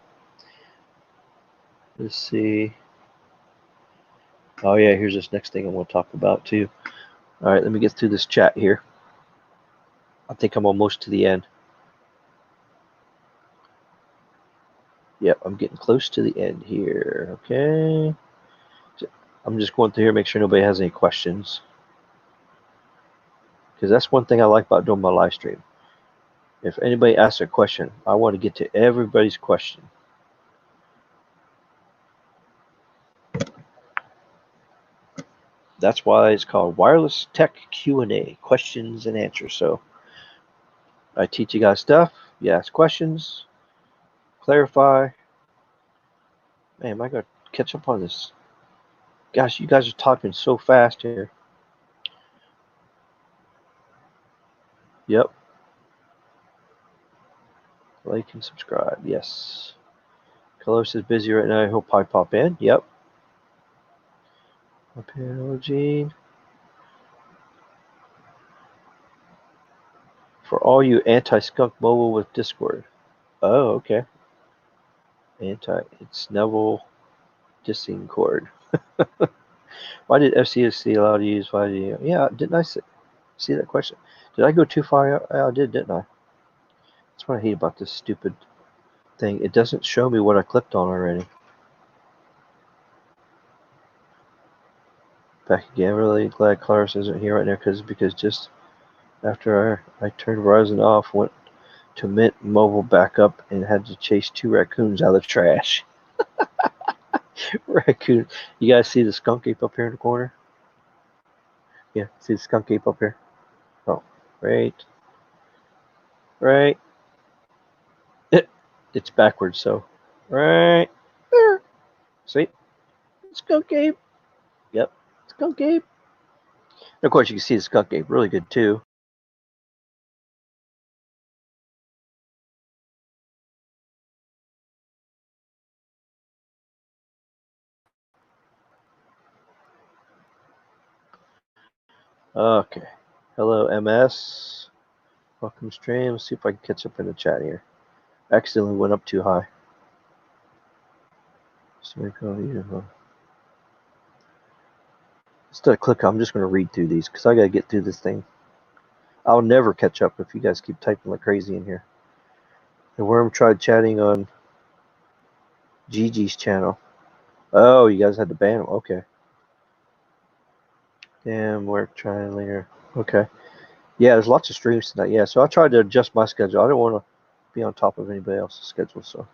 Let's see. Oh, yeah, here's this next thing I want to talk about too. All right, let me get through this chat here. I think I'm almost to the end. Yep, I'm getting close to the end here. Okay. I'm just going through here, make sure nobody has any questions. Because that's one thing I like about doing my live stream. If anybody asks a question, I want to get to everybody's question. That's why it's called Wireless Tech Q&A, questions and answers. So I teach you guys stuff, you ask questions, clarify. Man, am I going to catch up on this? Gosh, you guys are talking so fast here. Yep. Like and subscribe. Yes. Carlos is busy right now. He'll probably pop in. Yep. Apparel Gene. For all you anti-skunk mobile with Discord. Oh, okay. It's Neville Discord. Why did FCC allow to use 5G? Yeah, didn't I see that question? Did I go too far out? I did, didn't I? That's what I hate about this stupid thing. It doesn't show me what I clicked on already. Back again. Really glad Clarence isn't here right now because just after I turned Verizon off, went to Mint Mobile backup and had to chase two raccoons out of the trash. Raccoon. You guys see the skunk ape up here in the corner? Yeah, see the skunk ape up here? Oh, right. Right. It's backwards, so. Right there. See? Skunk ape. Yep. Skunk ape. And of course, you can see the skunk ape really good too. Okay. Hello, MS. Welcome stream. Let's see if I can catch up in the chat here. Accidentally went up too high. So instead of click, I'm just going to read through these because I got to get through this thing. I'll never catch up if you guys keep typing like crazy in here. The worm tried chatting on Gigi's channel. Oh, you guys had to ban him. Okay. Damn, work trying later. Okay. Yeah, there's lots of streams tonight. Yeah, so I tried to adjust my schedule. I don't want to be on top of anybody else's schedule. So,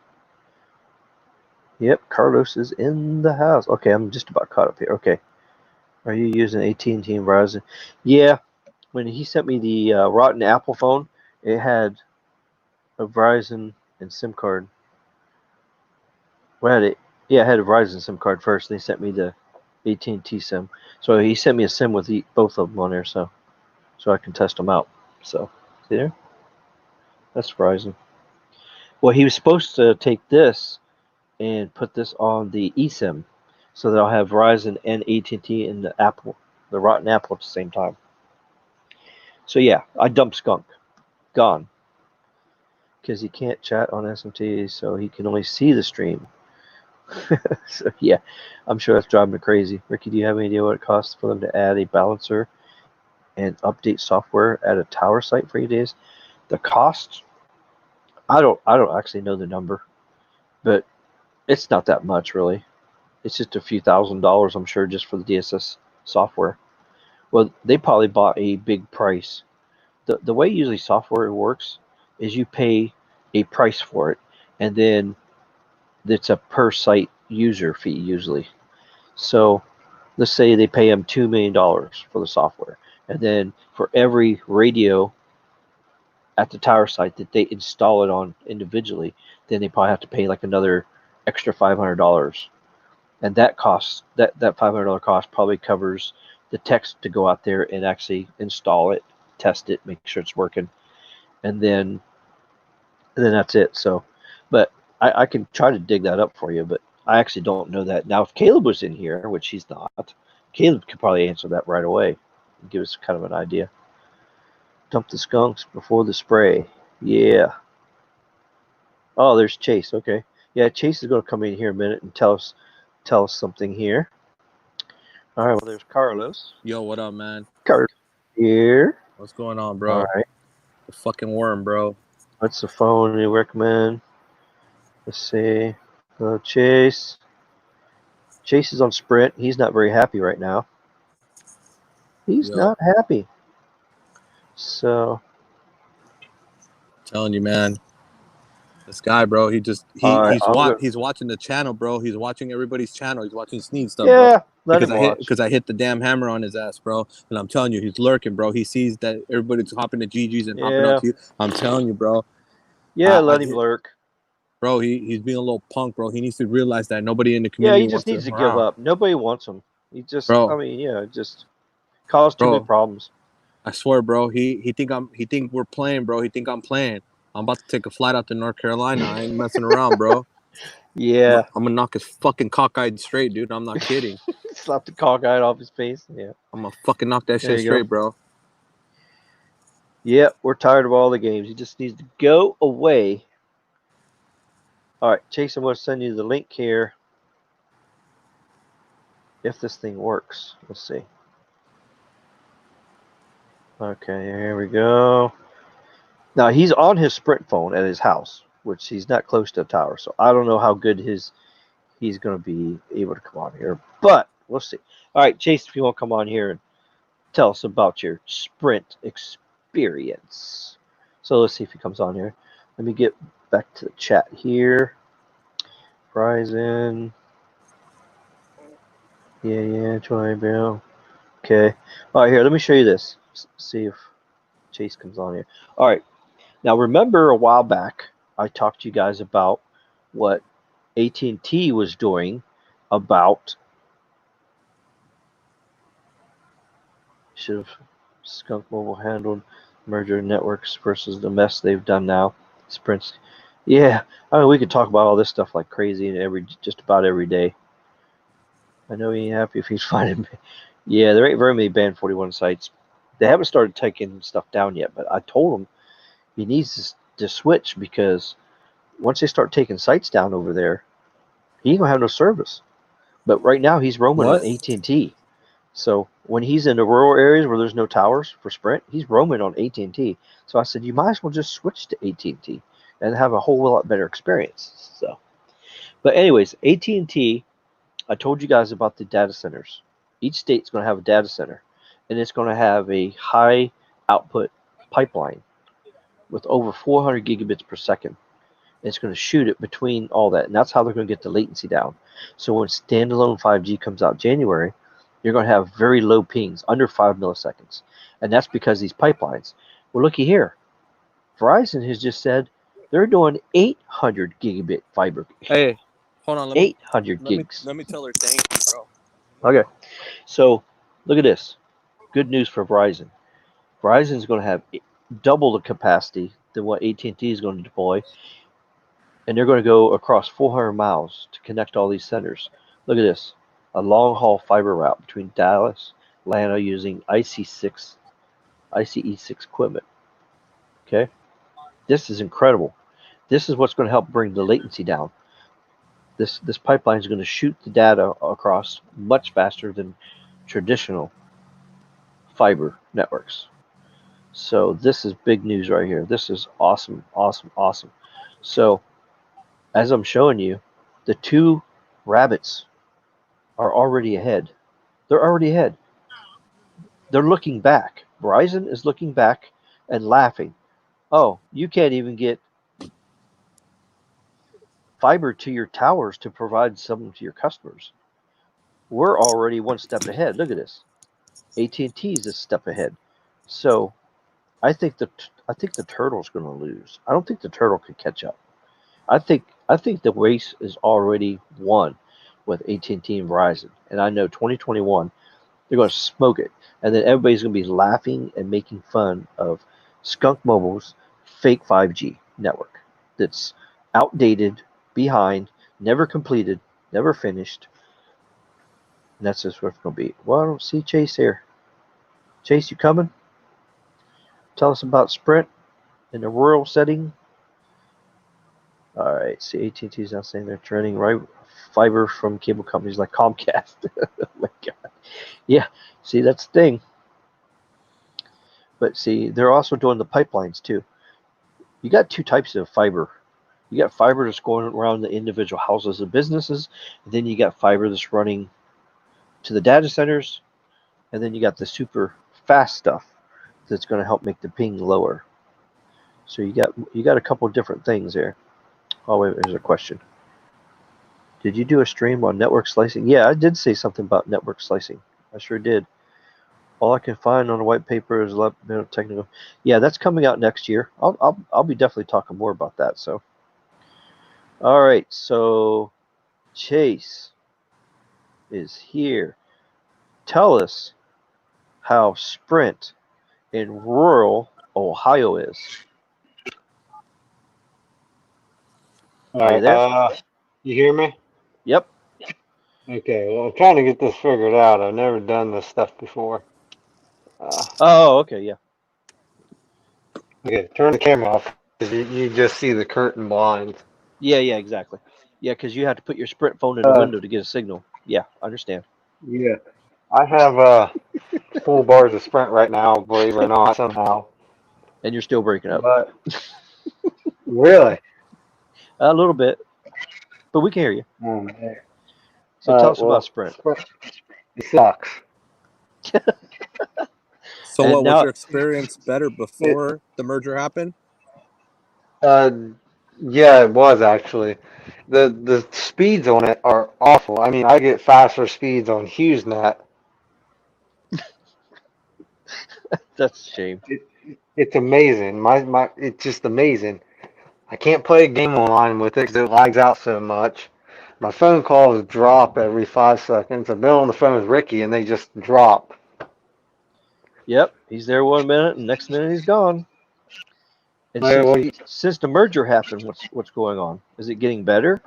yep, Carlos is in the house. Okay, I'm just about caught up here. Okay. Are you using AT&T and Verizon? Yeah. When he sent me the rotten Apple phone, it had a Verizon and SIM card. Well, it had a Verizon SIM card first. They sent me the AT&T SIM. So he sent me a SIM with both of them on there, so I can test them out. So, see there? That's Verizon. Well, he was supposed to take this and put this on the eSIM, so that I'll have Verizon and AT&T and the rotten Apple at the same time. So yeah, I dumped Skunk. Gone. Because he can't chat on SMT, so he can only see the stream. So yeah, I'm sure that's driving me crazy. Ricky, do you have any idea what it costs for them to add a balancer and update software at a tower site for 8 days? The cost? I don't actually know the number, but it's not that much really. It's just a few $1,000s, I'm sure, just for the DSS software. Well, they probably bought a big price. The way usually software works is you pay a price for it, and then it's a per site user fee usually. So let's say they pay them $2 million for the software, and then for every radio at the tower site that they install it on individually, then they probably have to pay like another extra $500. And that cost, that $500 cost probably covers the techs to go out there and actually install it, test it, make sure it's working, and then that's it. So, but I can try to dig that up for you, but I actually don't know that. Now, if Caleb was in here, which he's not, Caleb could probably answer that right away and give us kind of an idea. Dump the skunks before the spray. Yeah. Oh, there's Chase. Okay. Yeah, Chase is going to come in here in a minute and tell us something here. All right. Well, there's Carlos. Yo, what up, man? Carlos here. What's going on, bro? All right. The fucking worm, bro. What's the phone you recommend? Let's see. Chase. Chase is on Sprint. He's not very happy right now. He's not happy. So. Telling you, man. This guy, bro, he's watching the channel, bro. He's watching everybody's channel. He's watching Sneed stuff, yeah, bro. Let Because I hit the damn hammer on his ass, bro. And I'm telling you, he's lurking, bro. He sees that everybody's hopping to GG's and hopping up to you. I'm telling you, bro. Yeah, let him lurk. Bro, he's being a little punk, bro. He needs to realize that nobody in the community wants him. Yeah, he just needs to give up. Nobody wants him. He just, bro, I mean, yeah, just cause too many problems. I swear, bro. He think we're playing, bro. He think I'm playing. I'm about to take a flight out to North Carolina. I ain't messing around, bro. Yeah. I'm gonna knock his fucking cockeyed straight, dude. I'm not kidding. Slap the cockeyed off his face. Yeah. I'm gonna fucking knock that shit straight, bro. Yep, we're tired of all the games. He just needs to go away. All right, Chase, I'm going to send you the link here. If this thing works. Let's see. Okay, here we go. Now, he's on his Sprint phone at his house, which he's not close to a tower. So I don't know how good he's going to be able to come on here. But we'll see. All right, Chase, if you want to come on here and tell us about your Sprint experience. So let's see if he comes on here. Let me get back to the chat here. Verizon. Yeah, try Bill. Okay. All right, here, let me show you this. See if Chase comes on here. All right. Now, remember a while back, I talked to you guys about what AT&T was doing about should have Skunk Mobile handled merger networks versus the mess they've done now. Sprints. Yeah, I mean, we could talk about all this stuff like crazy and just about every day. I know he ain't happy if he's finding. Yeah, there ain't very many Band 41 sites. They haven't started taking stuff down yet, but I told him he needs to switch because once they start taking sites down over there, he ain't gonna have no service. But right now he's roaming on What? AT&T. So when he's in the rural areas where there's no towers for Sprint, he's roaming on AT&T. So I said, you might as well just switch to AT&T and have a whole lot better experience. So, but anyways, AT&T, I told you guys about the data centers. Each state's going to have a data center, and it's going to have a high output pipeline with over 400 gigabits per second. It's going to shoot it between all that, and that's how they're going to get the latency down. So when standalone 5G comes out January, you're going to have very low pings, under 5 milliseconds, and that's because these pipelines. Well, looky here, Verizon has just said they're doing 800 gigabit fiber. Hey, hold on. 800 let me gigs. let me tell her thank you, bro. Okay, so look at this. Good news for Verizon. Verizon is going to have double the capacity than what AT&T is going to deploy, and they're going to go across 400 miles to connect all these centers. Look at this, a long-haul fiber route between Dallas, Atlanta using IC6, ICE6 equipment. Okay, this is incredible. This is what's going to help bring the latency down. This pipeline is going to shoot the data across much faster than traditional fiber networks. So this is big news right here. This is awesome, awesome, awesome. So as I'm showing you, the two rabbits are already ahead. They're already ahead. They're looking back. Verizon is looking back and laughing. Oh, you can't even get fiber to your towers to provide some to your customers. We're already one step ahead. Look at this. AT&T is a step ahead. So I think the turtle's going to lose. I don't think the turtle can catch up. I think the race is already won with AT&T and Verizon, and I know 2021 they're going to smoke it, and then everybody's going to be laughing and making fun of Skunk Mobile's fake 5G network that's outdated, behind, never completed, never finished, and that's just what it's going to be. Well, I don't see Chase here. Chase, you coming? Tell us about Sprint in a rural setting. All right, see, AT&T is now saying they're trending right fiber from cable companies like Comcast. Oh my God. Yeah, see, that's the thing. But see, they're also doing the pipelines too. You got two types of fiber. You got fiber that's going around the individual houses and businesses, and then you got fiber that's running to the data centers, and then you got the super fast stuff that's going to help make the ping lower. So you got a couple of different things there. Oh wait, there's a question. Did you do a stream on network slicing? Yeah, I did say something about network slicing. I sure did. All I can find on the white paper is technical. Yeah, that's coming out next year. I'll be definitely talking more about that. So, all right. So Chase is here. Tell us how Sprint in rural Ohio is. All Are you right. there? You hear me? Yep. Okay. Well, I'm trying to get this figured out. I've never done this stuff before. Uh, Oh, okay. Yeah. okay. Turn the camera off because you just see the curtain blinds. Yeah. Yeah. Exactly. Yeah, because you have to put your Sprint phone in the Uh, window to get a signal. Yeah, I understand. yeah. I have full bars of Sprint right now, believe it or not, somehow. And you're still breaking up But really, a little bit, but we can hear you. oh, man. So tell us about Well, Sprint. Sprint it sucks. So And what was now, your experience better It, before the merger happened? uh, yeah, it was actually. The speeds on it are awful. I mean, I get faster speeds on HughesNet. that's a shame. It, it's amazing. It's just amazing. I can't play a game online with it because it lags out so much. My phone calls drop every 5 seconds. I've been on the phone with Ricky and they just drop. Yep, he's there 1 minute, and next minute he's gone. And Well, since the merger happened, what's going on? Is it getting better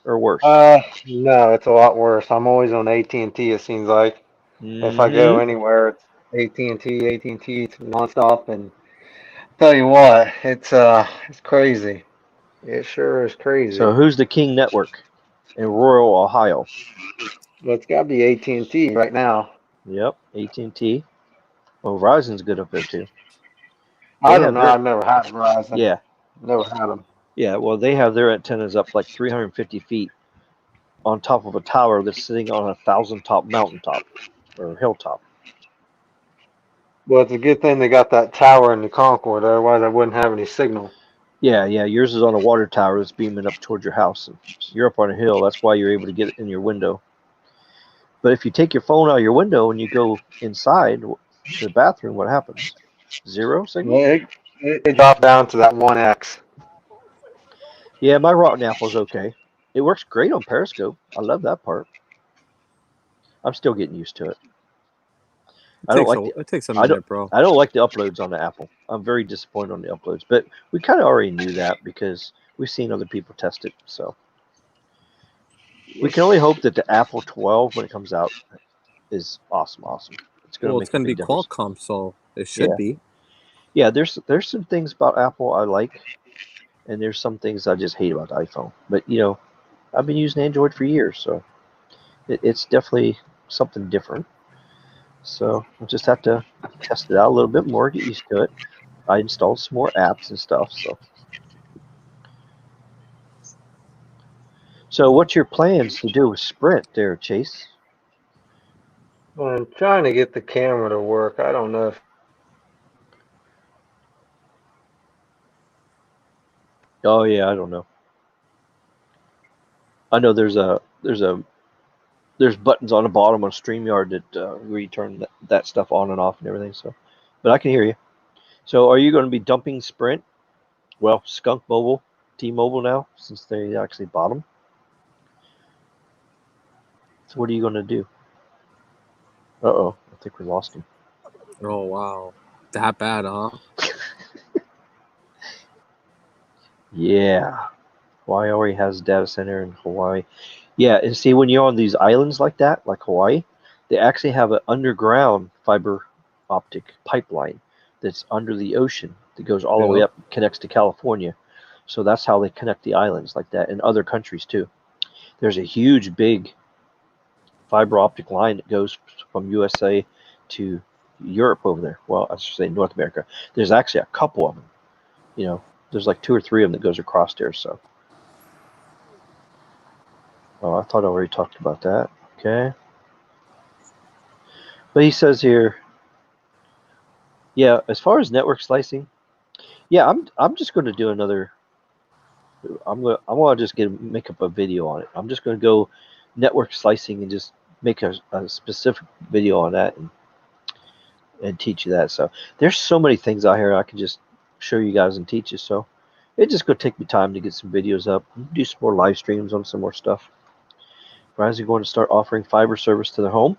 or worse? no, it's a lot worse. I'm always on AT&T. It seems like if I go Mm-hmm. anywhere. AT&T nonstop, and tell you what, it's crazy. It sure is So crazy. who's the king network in rural Ohio? But it's got to be AT&T right now. Yep, AT&T. Well, Verizon's good up there too. I They don't have know. their I've never had Verizon. yeah, Never had them. yeah. Well, they have their antennas up like 350 feet on top of a tower that's sitting on a 1,000 top mountaintop or hilltop. Well, it's a good thing they got that tower in the Concord. Otherwise, I wouldn't have any signal. Yeah, yeah. Yours is on a water tower that's beaming up towards your house. And you're up on a hill. That's why you're able to get it in your window. But if you take your phone out of your window and you go inside to the bathroom, what happens? Zero signal? Well, it dropped down to that 1X. Yeah, my rotten apple's okay. It works great on Periscope. I love that part. I'm still getting used to it. I don't like the It takes a I don't minute, bro. I don't like the uploads on the Apple. I'm very disappointed on the uploads, but we kind of already knew that because we've seen other people test it. So we can only hope that the Apple 12 when it comes out is awesome, awesome. It's going to Well, it's make a gonna be big difference. Qualcomm, so it should Yeah, be. yeah. There's some things about Apple I like, and there's some things I just hate about the iPhone. But I've been using Android for years, so it's definitely something different. So we'll just have to test it out a little bit more, get used to it. I installed some more apps and stuff. So what's your plans to do with Sprint there, Chase? Well, I'm trying to get the camera to work. I don't know if Oh yeah, I don't know. I know there's buttons on the bottom on StreamYard that where you turn that stuff on and off and everything. So, but I can hear you. So are you going to be dumping Sprint? Well, Skunk Mobile, T-Mobile now since they actually bought them. So what are you going to do? Uh-oh, I think we lost him. Oh wow, that bad, huh? Yeah, Hawaii already has a data center in Hawaii. Yeah, and see when you're on these islands like that, like Hawaii, they actually have an underground fiber optic pipeline that's under the ocean that goes all the way Yep. up, connects to California. So that's how they connect the islands like that, and other countries too. There's a huge, big fiber optic line that goes from USA to Europe over there. Well, I should say North America. There's actually a couple of them. You know, there's like two or three of them that goes across there. So, oh, I thought I already talked about that. Okay, but he says here, yeah, as far as network slicing, yeah, I'm just going to do another. I want to just make up a video on it. I'm just going to go network slicing and just make a specific video on that and teach you that. So there's so many things out here I can just show you guys and teach you. So it's just going to take me time to get some videos up, do some more live streams on some more stuff. Verizon going to start offering fiber service to their home.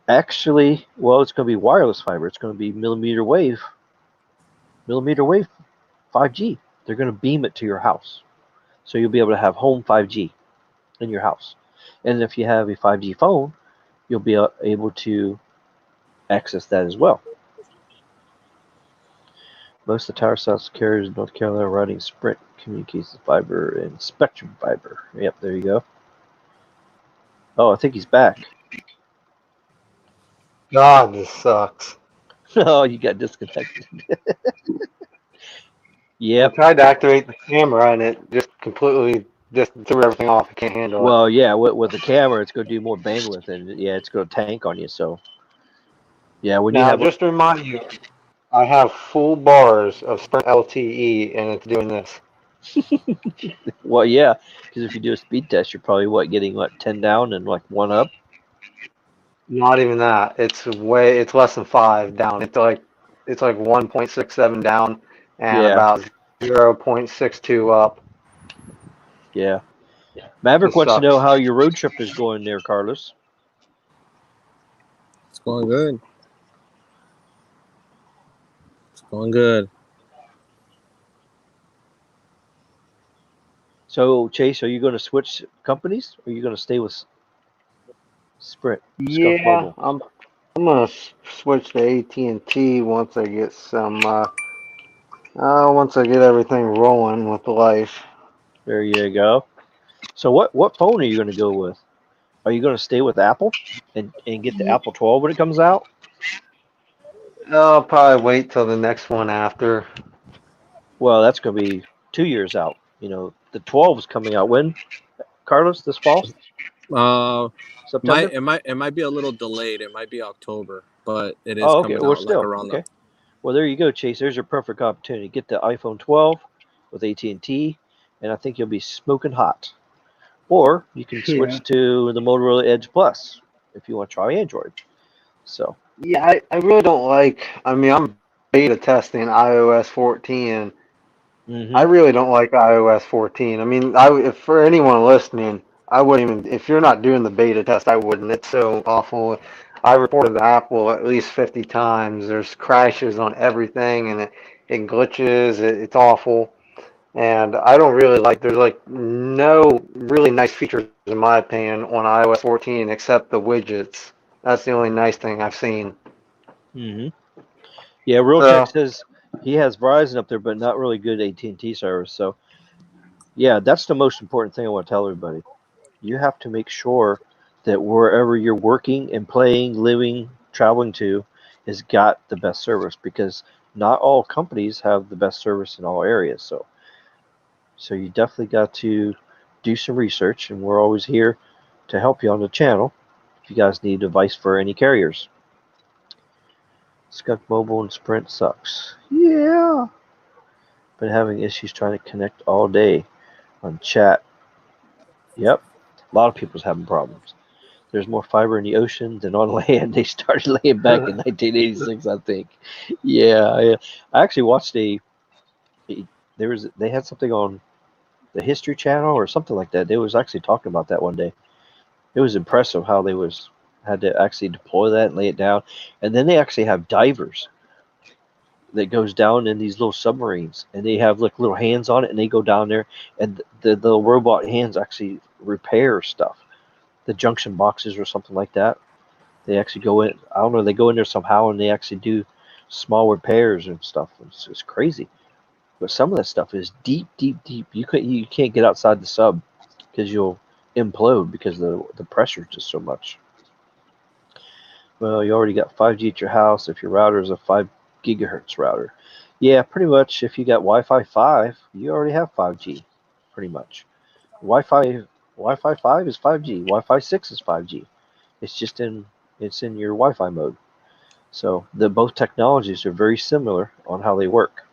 Actually, well, it's going to be wireless fiber. It's going to be millimeter wave 5G. They're going to beam it to your house. So you'll be able to have home 5G in your house. And if you have a 5G phone, you'll be able to access that as well. Most of the tower cells carriers in North Carolina are routing Sprint communications fiber and Spectrum fiber. Yep, there you go. Oh, I think he's back. God, this sucks. Oh, you got disconnected. I Yep. tried to activate the camera and it just completely just threw everything off. I can't handle it. Well, yeah, with the camera, it's going to do more bandwidth, and yeah, it's going to tank on you. So, yeah, when you Now, have just to remind you, I have full bars of Sprint LTE and it's doing this. well, yeah, because if you do a speed test, you're probably getting 10 down and like one up. Not even that. It's less than 5 down. It's like 1.67 down and Yeah, about 0.62 up. yeah. Maverick This wants to know sucks. how your road trip is going there, Carlos. It's going good. It's going good. So, Chase, are you going to switch companies, or are you going to stay with Sprint, Skunk Yeah, Mobile? I'm gonna switch to AT&T once I get once I get everything rolling with life. There you go. So what phone are you going to go with? Are you going to stay with Apple and get the Apple 12 when it comes out? I'll probably wait till the next one after. Well, that's going to be 2 years out. You know, the 12 is coming out when, Carlos, this fall, Uh, September. it might be a little delayed. It might be October, but it is Oh, okay. coming We're out like still around the. okay. Well, there you go, Chase. There's your perfect opportunity. Get the iPhone 12 with AT&T, and I think you'll be smoking hot. Or you can Yeah. switch to the Motorola Edge Plus if you want to try Android. So, Yeah, I really don't like. I mean, I'm beta testing iOS 14. I hmm really don't like iOS 14. I mean, if for anyone listening, I wouldn't even. If you're not doing the beta test, I wouldn't. It's so awful. I reported to Apple at least 50 times. There's crashes on everything, and it glitches. It's awful. And I don't really like. There's like no really nice features in my opinion on iOS 14 except the widgets. That's the only nice thing I've seen. hmm yeah, Real Tech So says he has Verizon up there, but not really good AT&T service. So, yeah, that's the most important thing I want to tell everybody. You have to make sure that wherever you're working and playing, living, traveling to, has got the best service because not all companies have the best service in all areas. So you definitely got to do some research, and we're always here to help you on the channel if you guys need advice for any carriers. Skunk Mobile and Sprint sucks. Yeah. Been having issues trying to connect all day on chat. Yep. A lot of people's having problems. There's more fiber in the ocean than on land. They started laying back in 1986, I think. Yeah, I actually watched they had something on the History Channel or something like that. They was actually talking about that one day. It was impressive how they was had to actually deploy that and lay it down, and then they actually have divers that goes down in these little submarines, and they have like little hands on it, and they go down there, and the robot hands actually repair stuff, the junction boxes or something like that. They actually go in. I don't know. They go in there somehow, and they actually do small repairs and stuff. It's crazy. But some of that stuff is deep, deep, deep. You can't get outside the sub because you'll implode because the pressure is just so much. Well, you already got 5G at your house if your router is a 5 gigahertz router. Yeah, pretty much. If you got Wi-Fi 5, you already have 5G. Pretty much. Wi-Fi Wi-Fi 5 is 5G. Wi-Fi 6 is 5G. It's in your Wi-Fi mode. So the both technologies are very similar on how they work.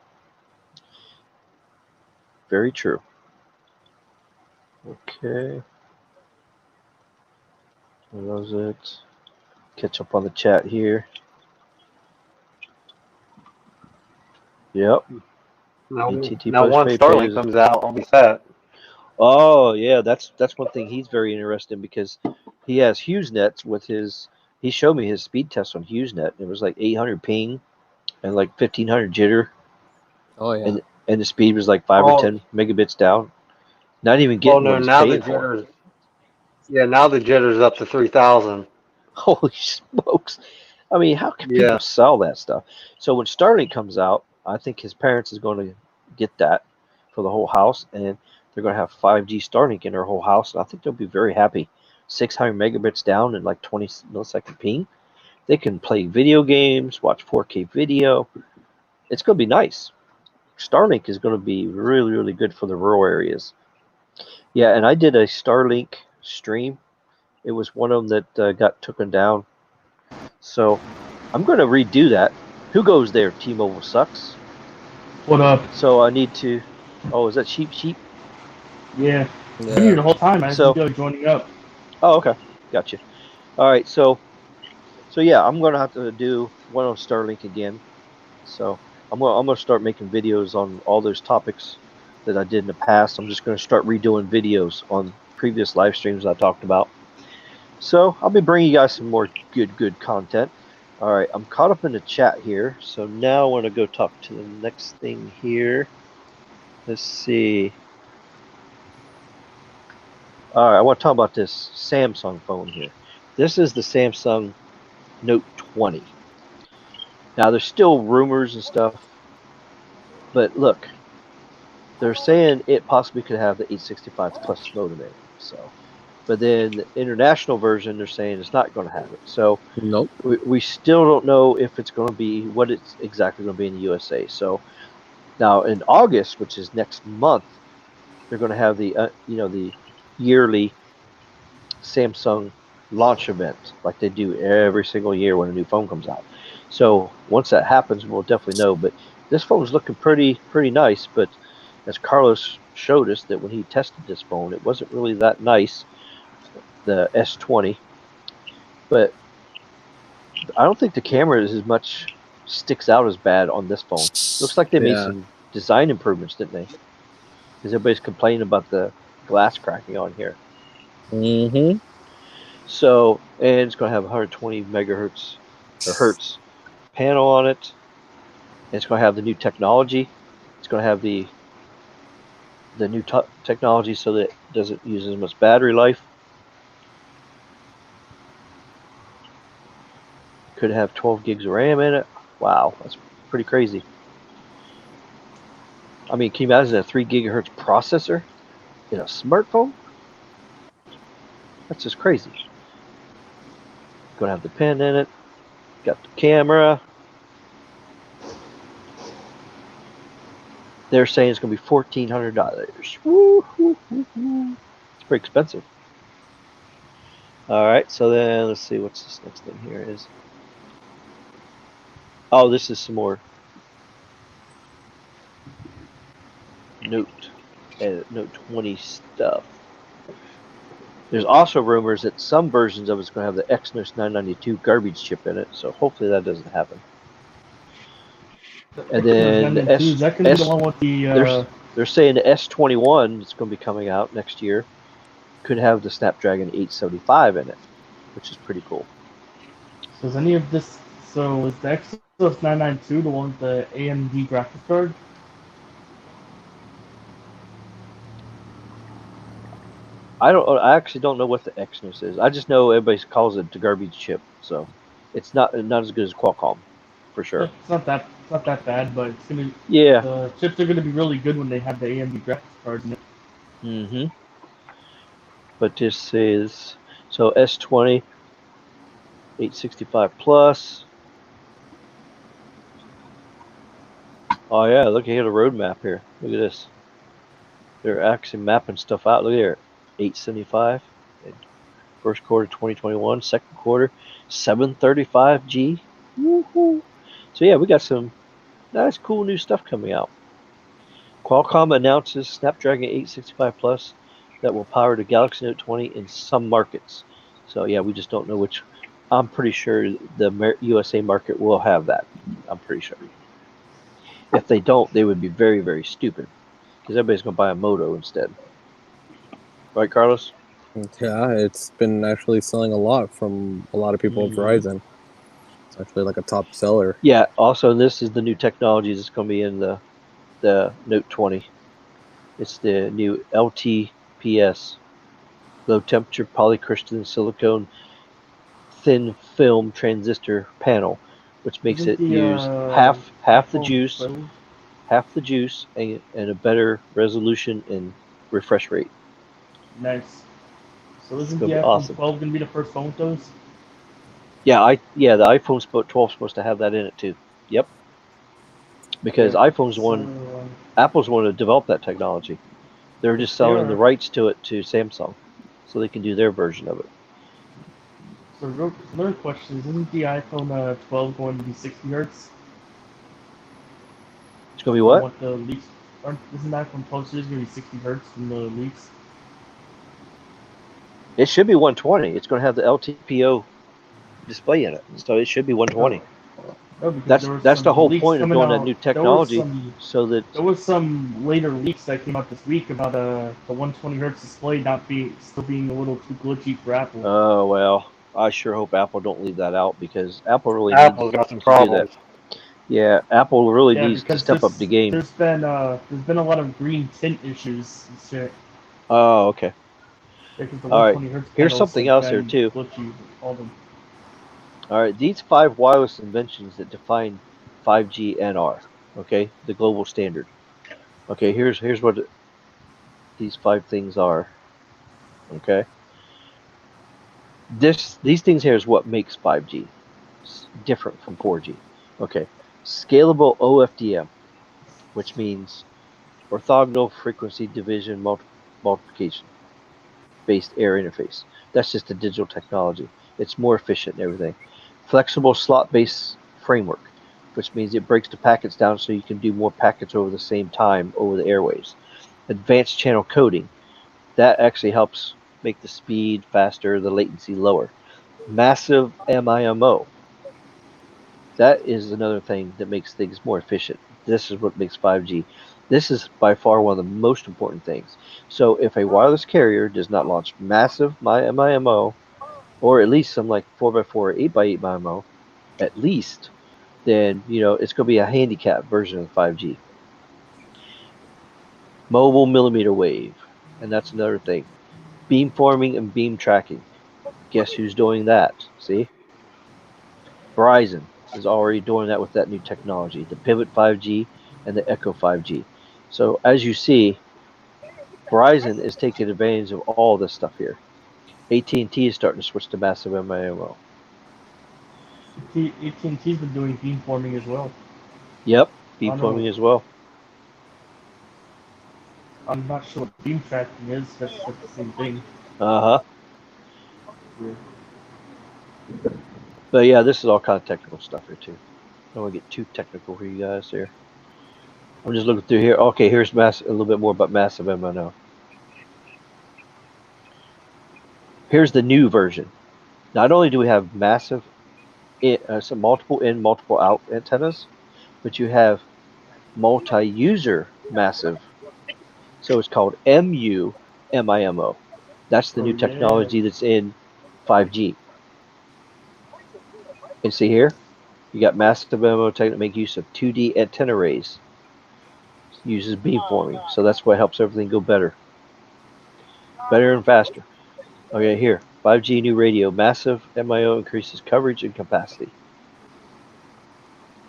Very true. Okay, that was it. Catch up on the chat here. Yep. AT&T now once postpaid Starlink pays. comes out, I'll be set. Oh yeah, that's one thing he's very interested in because he has HughesNet with his. He showed me his speed test on HughesNet. It was like 800 ping and like 1500 jitter, Oh yeah. and the speed was like 5 or 10 Oh, megabits down. Not even oh getting what no, he's now the paying for. jitters. Yeah, now the jitters up to 3,000. Holy smokes! I mean, how can people Yeah. sell that stuff? So when Starlink comes out, I think his parents is going to get that for the whole house, and they're going to have 5G Starlink in their whole house, and I think they'll be very happy. 600 megabits down and like 20 millisecond ping. They can play video games, watch 4K video. It's going to be nice. Starlink is going to be really, really good for the rural areas. Yeah, and I did a Starlink stream. It was one of them that got taken down. So I'm going to redo that. Who goes there? T-Mobile sucks. What up? So I need to. Oh, is that sheep? Sheep. Yeah. I've been here Yeah. the whole time. I just So. go joining up. Oh, okay. Gotcha. All right. So yeah, I'm going to have to do one on Starlink again. So I'm gonna start making videos on all those topics that I did in the past. I'm just going to start redoing videos on previous live streams I talked about. So I'll be bringing you guys some more good content. All right, I'm caught up in the chat here, so now I want to go talk to the next thing here. Let's see. All right, I want to talk about this Samsung phone here. This is the Samsung Note 20. Now there's still rumors and stuff, but look, they're saying it possibly could have the 865 plus modem in it. So, but then the international version, they're saying it's not going to have it. So Nope. we still don't know if it's going to be what it's exactly going to be in the USA. So now in August, which is next month, they're going to have the the yearly Samsung launch event like they do every single year when a new phone comes out. So once that happens, we'll definitely know. But this phone is looking pretty nice. But as Carlos showed us that when he tested this phone, it wasn't really that nice, the S20. But I don't think the camera is as much sticks out as bad on this phone. Looks like they made Yeah. some design improvements, didn't they? Because everybody's complaining about the glass cracking on here. Mm-hmm. So, and it's going to have 120 megahertz or hertz panel on it. And it's going to have the new technology. It's going to have the new technology so that it doesn't use as much battery life. Could have 12 gigs of RAM in it. Wow, that's pretty crazy. I mean, can you imagine a 3 gigahertz processor in a smartphone? That's just crazy. Going to have the pen in it. Got the camera. They're saying it's going to be $1,400. It's pretty expensive. All right, so then let's see what's this next thing here is. Oh, this is some more Note 20 stuff. There's also rumors that some versions of it's going to have the Exynos 992 garbage chip in it, so hopefully that doesn't happen. And then the is that going to be the one with the? They're saying the S21 that's going to be coming out next year could have the Snapdragon 875 in it, which is pretty cool. So is any of this? So is the Exynos 992 the one with the AMD graphics card? I actually don't know what the Exynos is. I just know everybody calls it the garbage chip, so it's not as good as Qualcomm, for sure. It's not that bad, but it's gonna. Yeah. The chips are gonna be really good when they have the AMD graphics card in it. Mm-hmm. But this is so S20 865 plus. Oh yeah, look at the roadmap here. Look at this. They're actually mapping stuff out. Look here, 875. First quarter 2021. Second quarter 735G. Woohoo! So yeah, we got some nice, cool new stuff coming out. Qualcomm announces Snapdragon 865 Plus that will power the Galaxy Note 20 in some markets. So yeah, we just don't know which. I'm pretty sure the USA market will have that. I'm pretty sure. If they don't, they would be very, very stupid because everybody's going to buy a Moto instead. Right, Carlos? Yeah, it's been actually selling a lot from a lot of people at Verizon. It's actually like a top seller. Yeah. Also, this is the new technology that's going to be in the Note 20. It's the new LTPS, low temperature polycrystalline silicone thin film transistor panel, which makes it use half the juice, and a better resolution and refresh rate. Nice. So isn't gonna the be iPhone awesome. 12 gonna be the first phone with those? Yeah, the iPhone 12 is supposed to have that in it too. Yep. Because Apple's one to develop that technology. They're just selling the rights to it to Samsung, so they can do their version of it. So another question is, isn't the iPhone 12 going to be 60 hertz? It's gonna be what? What the leaks? Isn't iPhone 12 series going to be 60 hertz from the leaks? It should be 120. It's going to have the LTPO display in it, so it should be 120. That's the whole point of doing that new technology, so that there was some later leaks that came out this week about the 120 hertz display still being a little too glitchy for Apple. Oh well, I sure hope Apple don't leave that out because Apple really Apple's needs got some to problems. do that. Yeah, Apple really needs to step up the game. There's been a lot of green tint issues and shit. Oh, okay. Because the All right. 120 hertz Here's something else here too. Glitchy, all them. All right, these 5 wireless inventions that define 5G NR, okay, the global standard. Okay, here's what these 5 things are. Okay, these things here is what makes 5G different from 4G. Okay, scalable OFDM, which means orthogonal frequency division multiplication based air interface. That's just a digital technology. It's more efficient and everything. Flexible slot based framework, which means it breaks the packets down so you can do more packets over the same time over the airwaves. Advanced channel coding, that actually helps make the speed faster, the latency lower. Massive MIMO, that is another thing that makes things more efficient. This is what makes 5G. This is by far one of the most important things. So if a wireless carrier does not launch massive MIMO, or at least some like 4x4 or 8x8 MIMO, at least, then it's going to be a handicap version of 5G. Mobile millimeter wave, and that's another thing. Beamforming and beam tracking. Guess who's doing that? See? Verizon is already doing that with that new technology, the Pivot 5G and the Echo 5G. So as you see, Verizon is taking advantage of all this stuff here. AT&T is starting to switch to massive MIMO. AT&T's been doing beamforming as well. Yep, I don't know. beamforming as well. I'm not sure what beam tracking is. That's the same thing. Uh-huh. Yeah. But yeah, this is all kind of technical stuff here too. I don't want to get too technical for you guys here. I'm just looking through here. Okay, here's a little bit more about massive MIMO. Here's the new version. Not only do we have massive, some multiple in, multiple out antennas, but you have multi-user massive. So it's called MU-MIMO. That's the Oh new yeah. technology that's in 5G. And see here, you got massive MIMO tech that make use of 2D antenna arrays. Uses beamforming, so that's what helps everything go better and faster. Okay, here, 5G new radio, massive MIO increases coverage and capacity.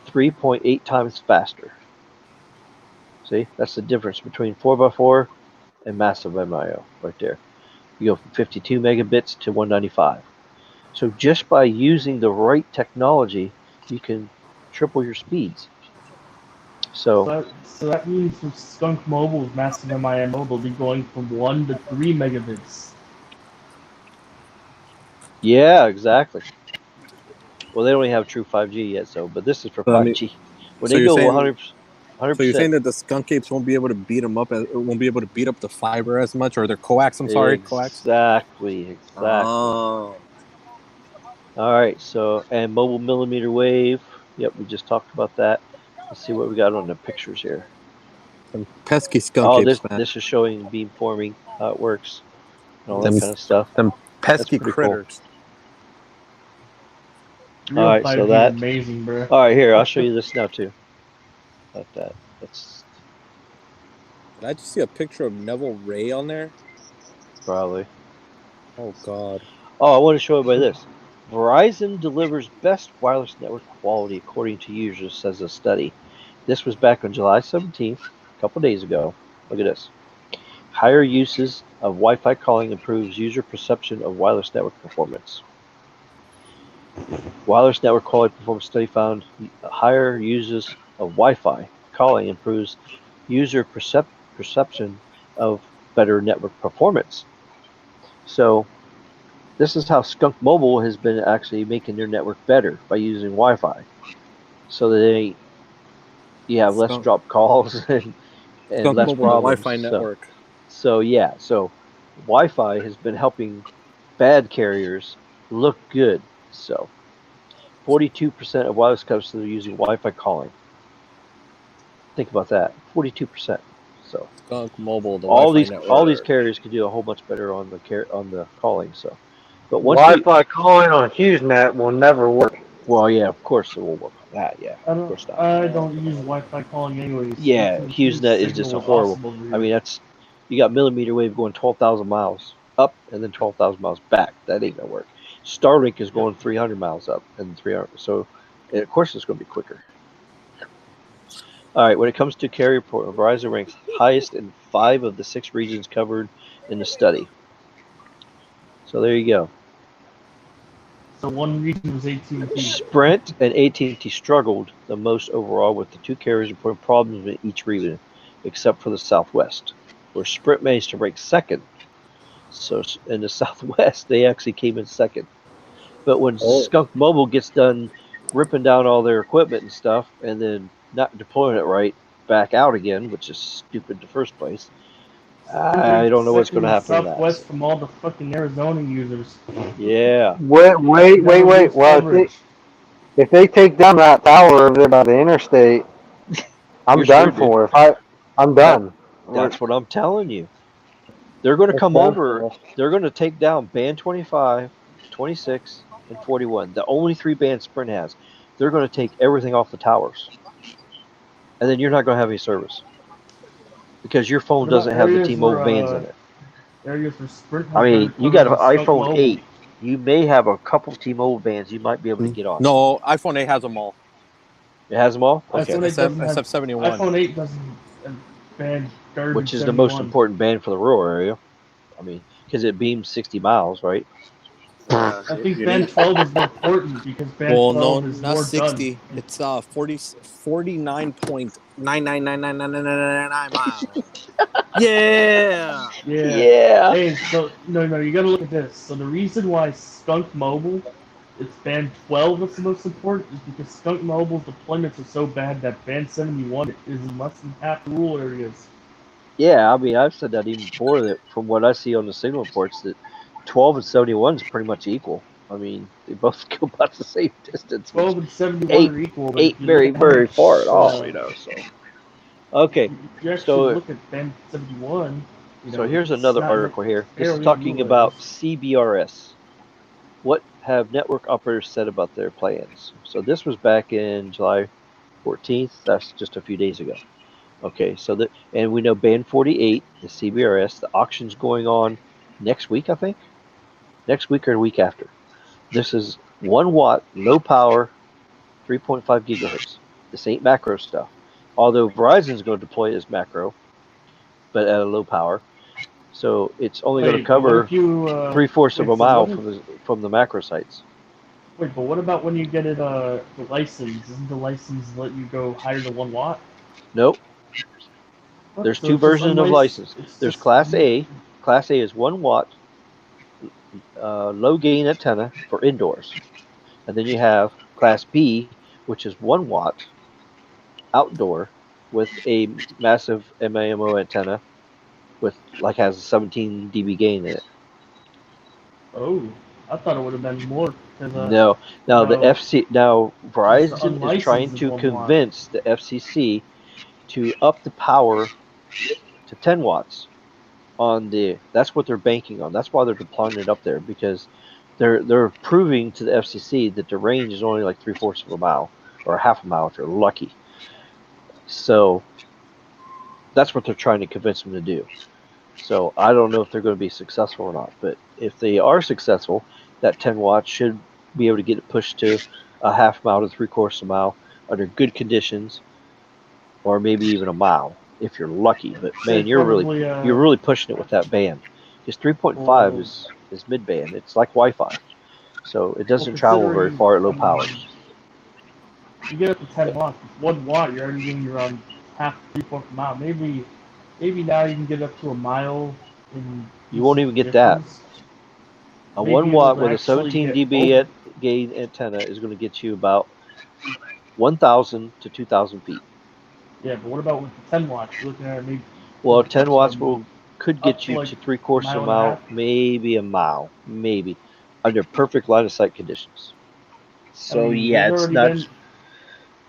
3.8 times faster. See, that's the difference between 4x4 and massive MIO right there. You go from 52 megabits to 195. So just by using the right technology, you can triple your speeds. So that means with Skunk Mobile's massive MIMO, they'll be going from 1 to 3 megabits. Yeah, exactly. Well, they don't have true 5G yet, but this is for So, I mean, 5G. When so they you're go saying 100%, so you're saying that the skunk apes won't be able to beat them up, won't be able to beat up the fiber as much, or their coax. I'm sorry, coax. exactly. Oh, All right, so and mobile millimeter wave. Yep, we just talked about that. Let's see what we got on the pictures here. them pesky skunk Oh, apes, this man. this is showing beamforming, how it works, and all that Them, kind of stuff. them That's pesky pretty cool. critters. All Real right, so 5G is that. amazing, bro. All right, here I'll show you this now too. Like that. That's Did I just see a picture of Neville Ray on there? probably. Oh God. Oh, I want to show everybody this. Verizon delivers best wireless network quality according to users, says a study. This was back on July 17th, a couple days ago. Look at this. Higher uses of Wi-Fi calling improves user perception of wireless network performance. Wireless network quality performance study found higher uses of Wi-Fi calling improves user perception of better network performance. So this is how Skunk Mobile has been actually making their network better by using Wi-Fi, so that you have less Skunk, drop calls and skunk less mobile, the problems. Wi-Fi network. So Wi-Fi has been helping bad carriers look good. So 42% of wireless customers are using Wi-Fi calling. Think about that, 42%. So Skunk mobile, the all Wi-Fi these network. carriers could do a whole much better on the calling. So, but once we Wi-Fi calling on HughesNet will never work. well, yeah, of course it will work on that. Yeah, I of don't course not. I don't use Wi-Fi calling anyways. Yeah, AT&T's HughesNet is just signal a is horrible. awesome over I here. mean, you got millimeter wave going 12,000 miles up and then 12,000 miles back. That ain't gonna work. Starlink is going 300 miles up and 300. So, of course, it's going to be quicker. All right. When it comes to carrier port, Verizon ranks highest in 5 of the 6 regions covered in the study. So there you go. So one region was AT&T. Sprint and AT&T struggled the most overall, with the 2 carriers reporting problems in each region, except for the Southwest, where Sprint managed to rank second. So in the Southwest, they actually came in second. But when Skunk Mobile gets done ripping down all their equipment and stuff, and then not deploying it right, back out again, which is stupid in the first place, I don't know what's going to happen in that. Southwest from all the fucking Arizona users. Yeah. Wait. Well, if they take down that tower over there by the interstate, I'm You're done screwed, dude. for. I'm done. That's what I'm telling you. They're going to come over. They're going to take down band 25, 26, and 41. The only 3 bands Sprint has. They're going to take everything off the towers. And then you're not going to have any service. Because your phone doesn't have the T-Mobile bands in it. Areas where Sprint has I mean, better you got an coverage than Skunk iPhone Mobile. 8. You may have a couple T-Mobile bands you might be able to get on. No, iPhone 8 has them all. It has them all? Okay. iPhone 8 doesn't have, Except 71. iPhone 8 doesn't have band garbage. Which is 71. the most important band for the rural area. I mean, because it beams 60 miles, right? I think band 12 is more important because band 12 is not more 60. done. It's 49.9999999 miles. Yeah. Hey, so no, you gotta look at this. So the reason why Skunk Mobile, it's band 12 that's the most important, is because Skunk Mobile's deployments are so bad that band 71 is in less than half the rural areas. Yeah, I mean, I've said that even before, that from what I see on the signal reports, that 12 and 71 is pretty much equal. I mean, they both go about the same distance. 12 and 71 ain't, are equal, but ain't if you very, look at very much, far at all, you know, so. Okay, if you actually so, look at band 71, so here's another article here. This is talking rural about areas. CBRS. What have network operators said about their plans? So this was back in July 14th. That's just a few days ago. Okay, so that, and we know band 48, the CBRS, the auction's going on next week, I think. Next week or the week after. This is 1 watt, low power, 3.5 gigahertz. This ain't macro stuff. Although Verizon's going to deploy it as macro, but at a low power. So it's only going to cover 3/4 of a mile from the macro sites. Wait, but what about when you get it the license? Doesn't the license let you go higher than 1 watt? Nope. What? There's So 2 it's just versions of license. There's just Class A. Class A is 1 watt, low gain antenna for indoors. And then you have Class B, which is 1 watt outdoor with a massive MIMO antenna with has a 17 dB gain in it. Oh, I thought it would have been more. No, now the Verizon is trying to 1 watt. convince the FCC to up the power to 10 watts on the. That's what they're banking on. That's why they're deploying it up there, because they're proving to the FCC that the range is only like 3/4 of a mile or half a mile if you're lucky. So that's what they're trying to convince them to do. So I don't know if they're going to be successful or not, but if they are successful, that 10 watts should be able to get it pushed to a half mile to 3/4 of a mile under good conditions, or maybe even a mile if you're lucky. But man, you're really pushing it with that band, because 3.5 is mid band. It's like Wi-Fi, so it doesn't travel very far at low powers. You get up to 10 watts. With 1 watt, you're already getting around half 3/4 mile. Maybe now you can get up to a mile. You won't even get that. A 1 watt with a 17 dB gain antenna is going to get you about 1,000 to 2,000 feet. Yeah, but what about with the 10 watts? You're looking at maybe. Well, 10 watts could get you to 3/4 of a mile, maybe a mile, maybe, under perfect line of sight conditions. So yeah, it's not.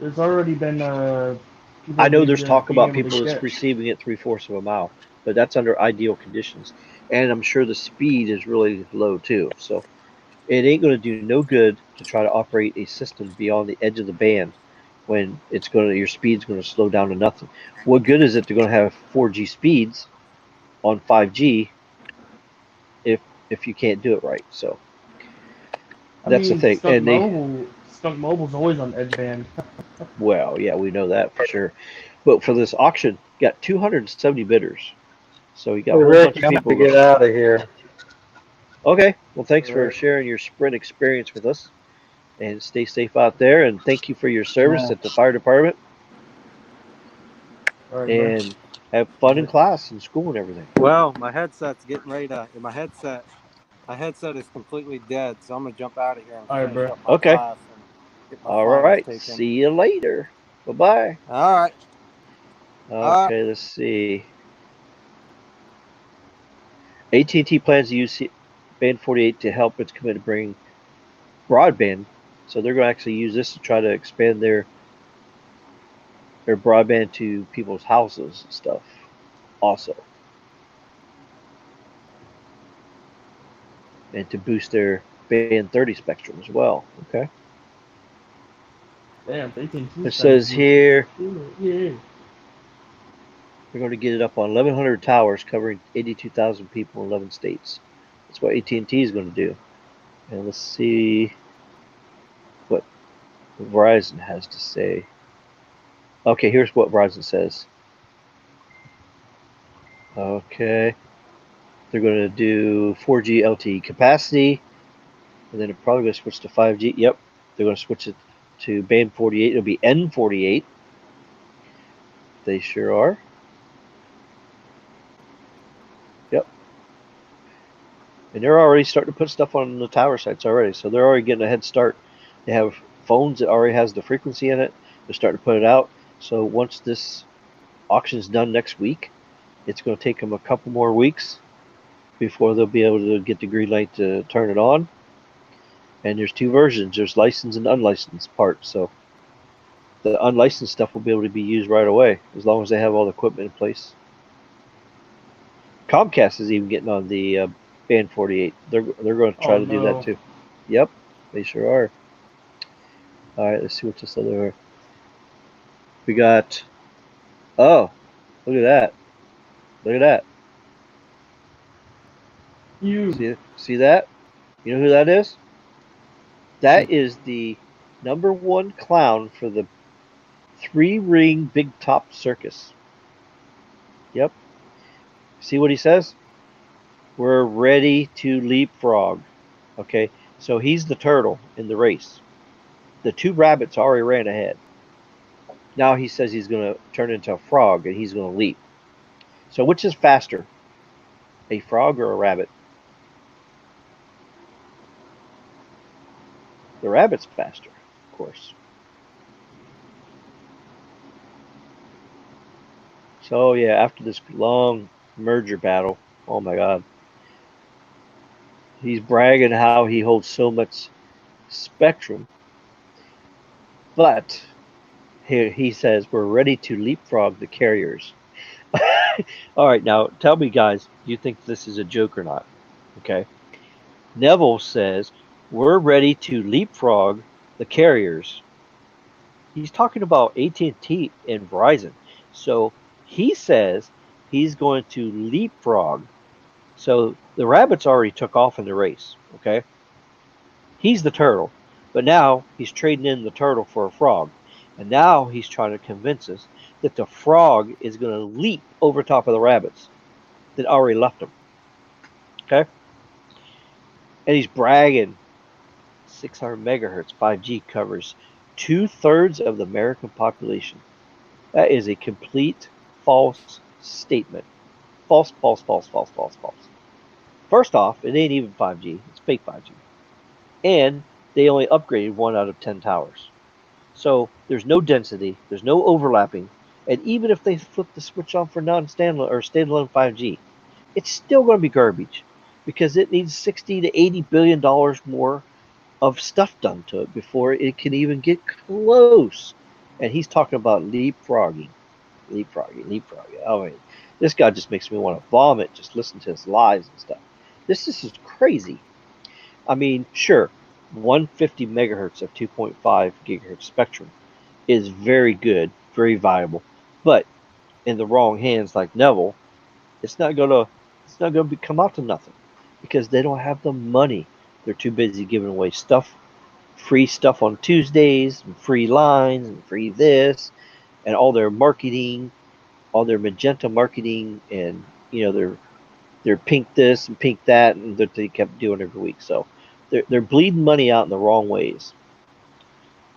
There's already been. I know there's talk about people that's receiving it 3/4 of a mile, but that's under ideal conditions, and I'm sure the speed is really low too. So it ain't going to do no good to try to operate a system beyond the edge of the band when your speed's going to slow down to nothing. What good is it to going to have 4G speeds on 5G if you can't do it right? So That's the thing. And Skunk Mobile's always on Edge Band. well, yeah, we know that for sure. But for this auction, got 270 bidders. So you got Hey, a whole bunch Ricky, of I'm going to people. get out of here. Okay. Well, thanks All for right. sharing your Sprint experience with us. And stay safe out there. And thank you for your service Yeah. at the fire department. All right, bro. And have fun in class and school and everything. Well, my headset's getting ready to. My headset is completely dead, so I'm gonna jump out of here and All right, finish bro. up my Okay. class and get my All finals right. taken. See you later. Bye bye. All right. Okay. Let's see. AT&T plans to use Band 48 to help its commitment to bring broadband. So they're going to actually use this to try to expand their broadband to people's houses and stuff. Also, and to boost their Band 30 spectrum as well. Okay. Damn, AT&T It spending says here Yeah. they're going to get it up on 1,100 towers covering 82,000 people in 11 states. That's what AT&T is going to do. And let's see what Verizon has to say. Okay, here's what Verizon says. Okay, they're going to do 4G LTE capacity, and then they're probably going to switch to 5G. Yep, they're going to switch it to band 48. It'll be N48. They sure are. Yep, and they're already starting to put stuff on the tower sites already, so they're already getting a head start. They have phones that already has the frequency in it. They're starting to put it out. So once this auction is done next week, it's going to take them a couple more weeks before they'll be able to get the green light to turn it on. And there's two versions. There's licensed and unlicensed parts. So the unlicensed stuff will be able to be used right away as long as they have all the equipment in place. Comcast is even getting on the Band 48. They're going to try Oh to do that no. too. Yep, they sure are. All right, let's see what this other. We got. Oh, look at that! Look at that! You. See that? You know who that is? That is the #1 clown for the 3-ring Big Top Circus. Yep. See what he says? We're ready to leapfrog. Okay, so he's the turtle in the race. The two rabbits already ran ahead. Now he says he's going to turn into a frog and he's going to leap. So which is faster, a frog or a rabbit? The rabbit's faster, of course. So yeah, after this long merger battle, oh my God, he's bragging how he holds so much spectrum, but here he says we're ready to leapfrog the carriers. All right, now tell me, guys, do you think this is a joke or not? Okay. Neville says we're ready to leapfrog the carriers. He's talking about AT&T and Verizon. So he says he's going to leapfrog. So the rabbits already took off in the race. Okay. He's the turtle, but now he's trading in the turtle for a frog. And now he's trying to convince us that the frog is going to leap over top of the rabbits that already left him. Okay? And he's bragging 600 megahertz 5G covers 2/3 of the American population. That is a complete false statement. False, false, false, false, false, false. First off, it ain't even 5G, it's fake 5G. And they only upgraded 1 out of 10 towers. So there's no density, there's no overlapping, and even if they flip the switch on for non-standalone or standalone 5G, it's still going to be garbage because it needs 60 to 80 billion dollars more of stuff done to it before it can even get close. And he's talking about leapfrogging, leapfrogging. I mean, this guy just makes me want to vomit just listen to his lies and stuff. This is just crazy. I mean, sure, 150 megahertz of 2.5 gigahertz spectrum is very good, very viable, but in the wrong hands like Neville, it's not gonna come out to nothing because they don't have the money They're too busy giving away stuff, free stuff on Tuesdays, and free lines, and free this, and all their marketing, all their magenta marketing, and their pink this and pink that, and that they kept doing every week. So they're bleeding money out in the wrong ways.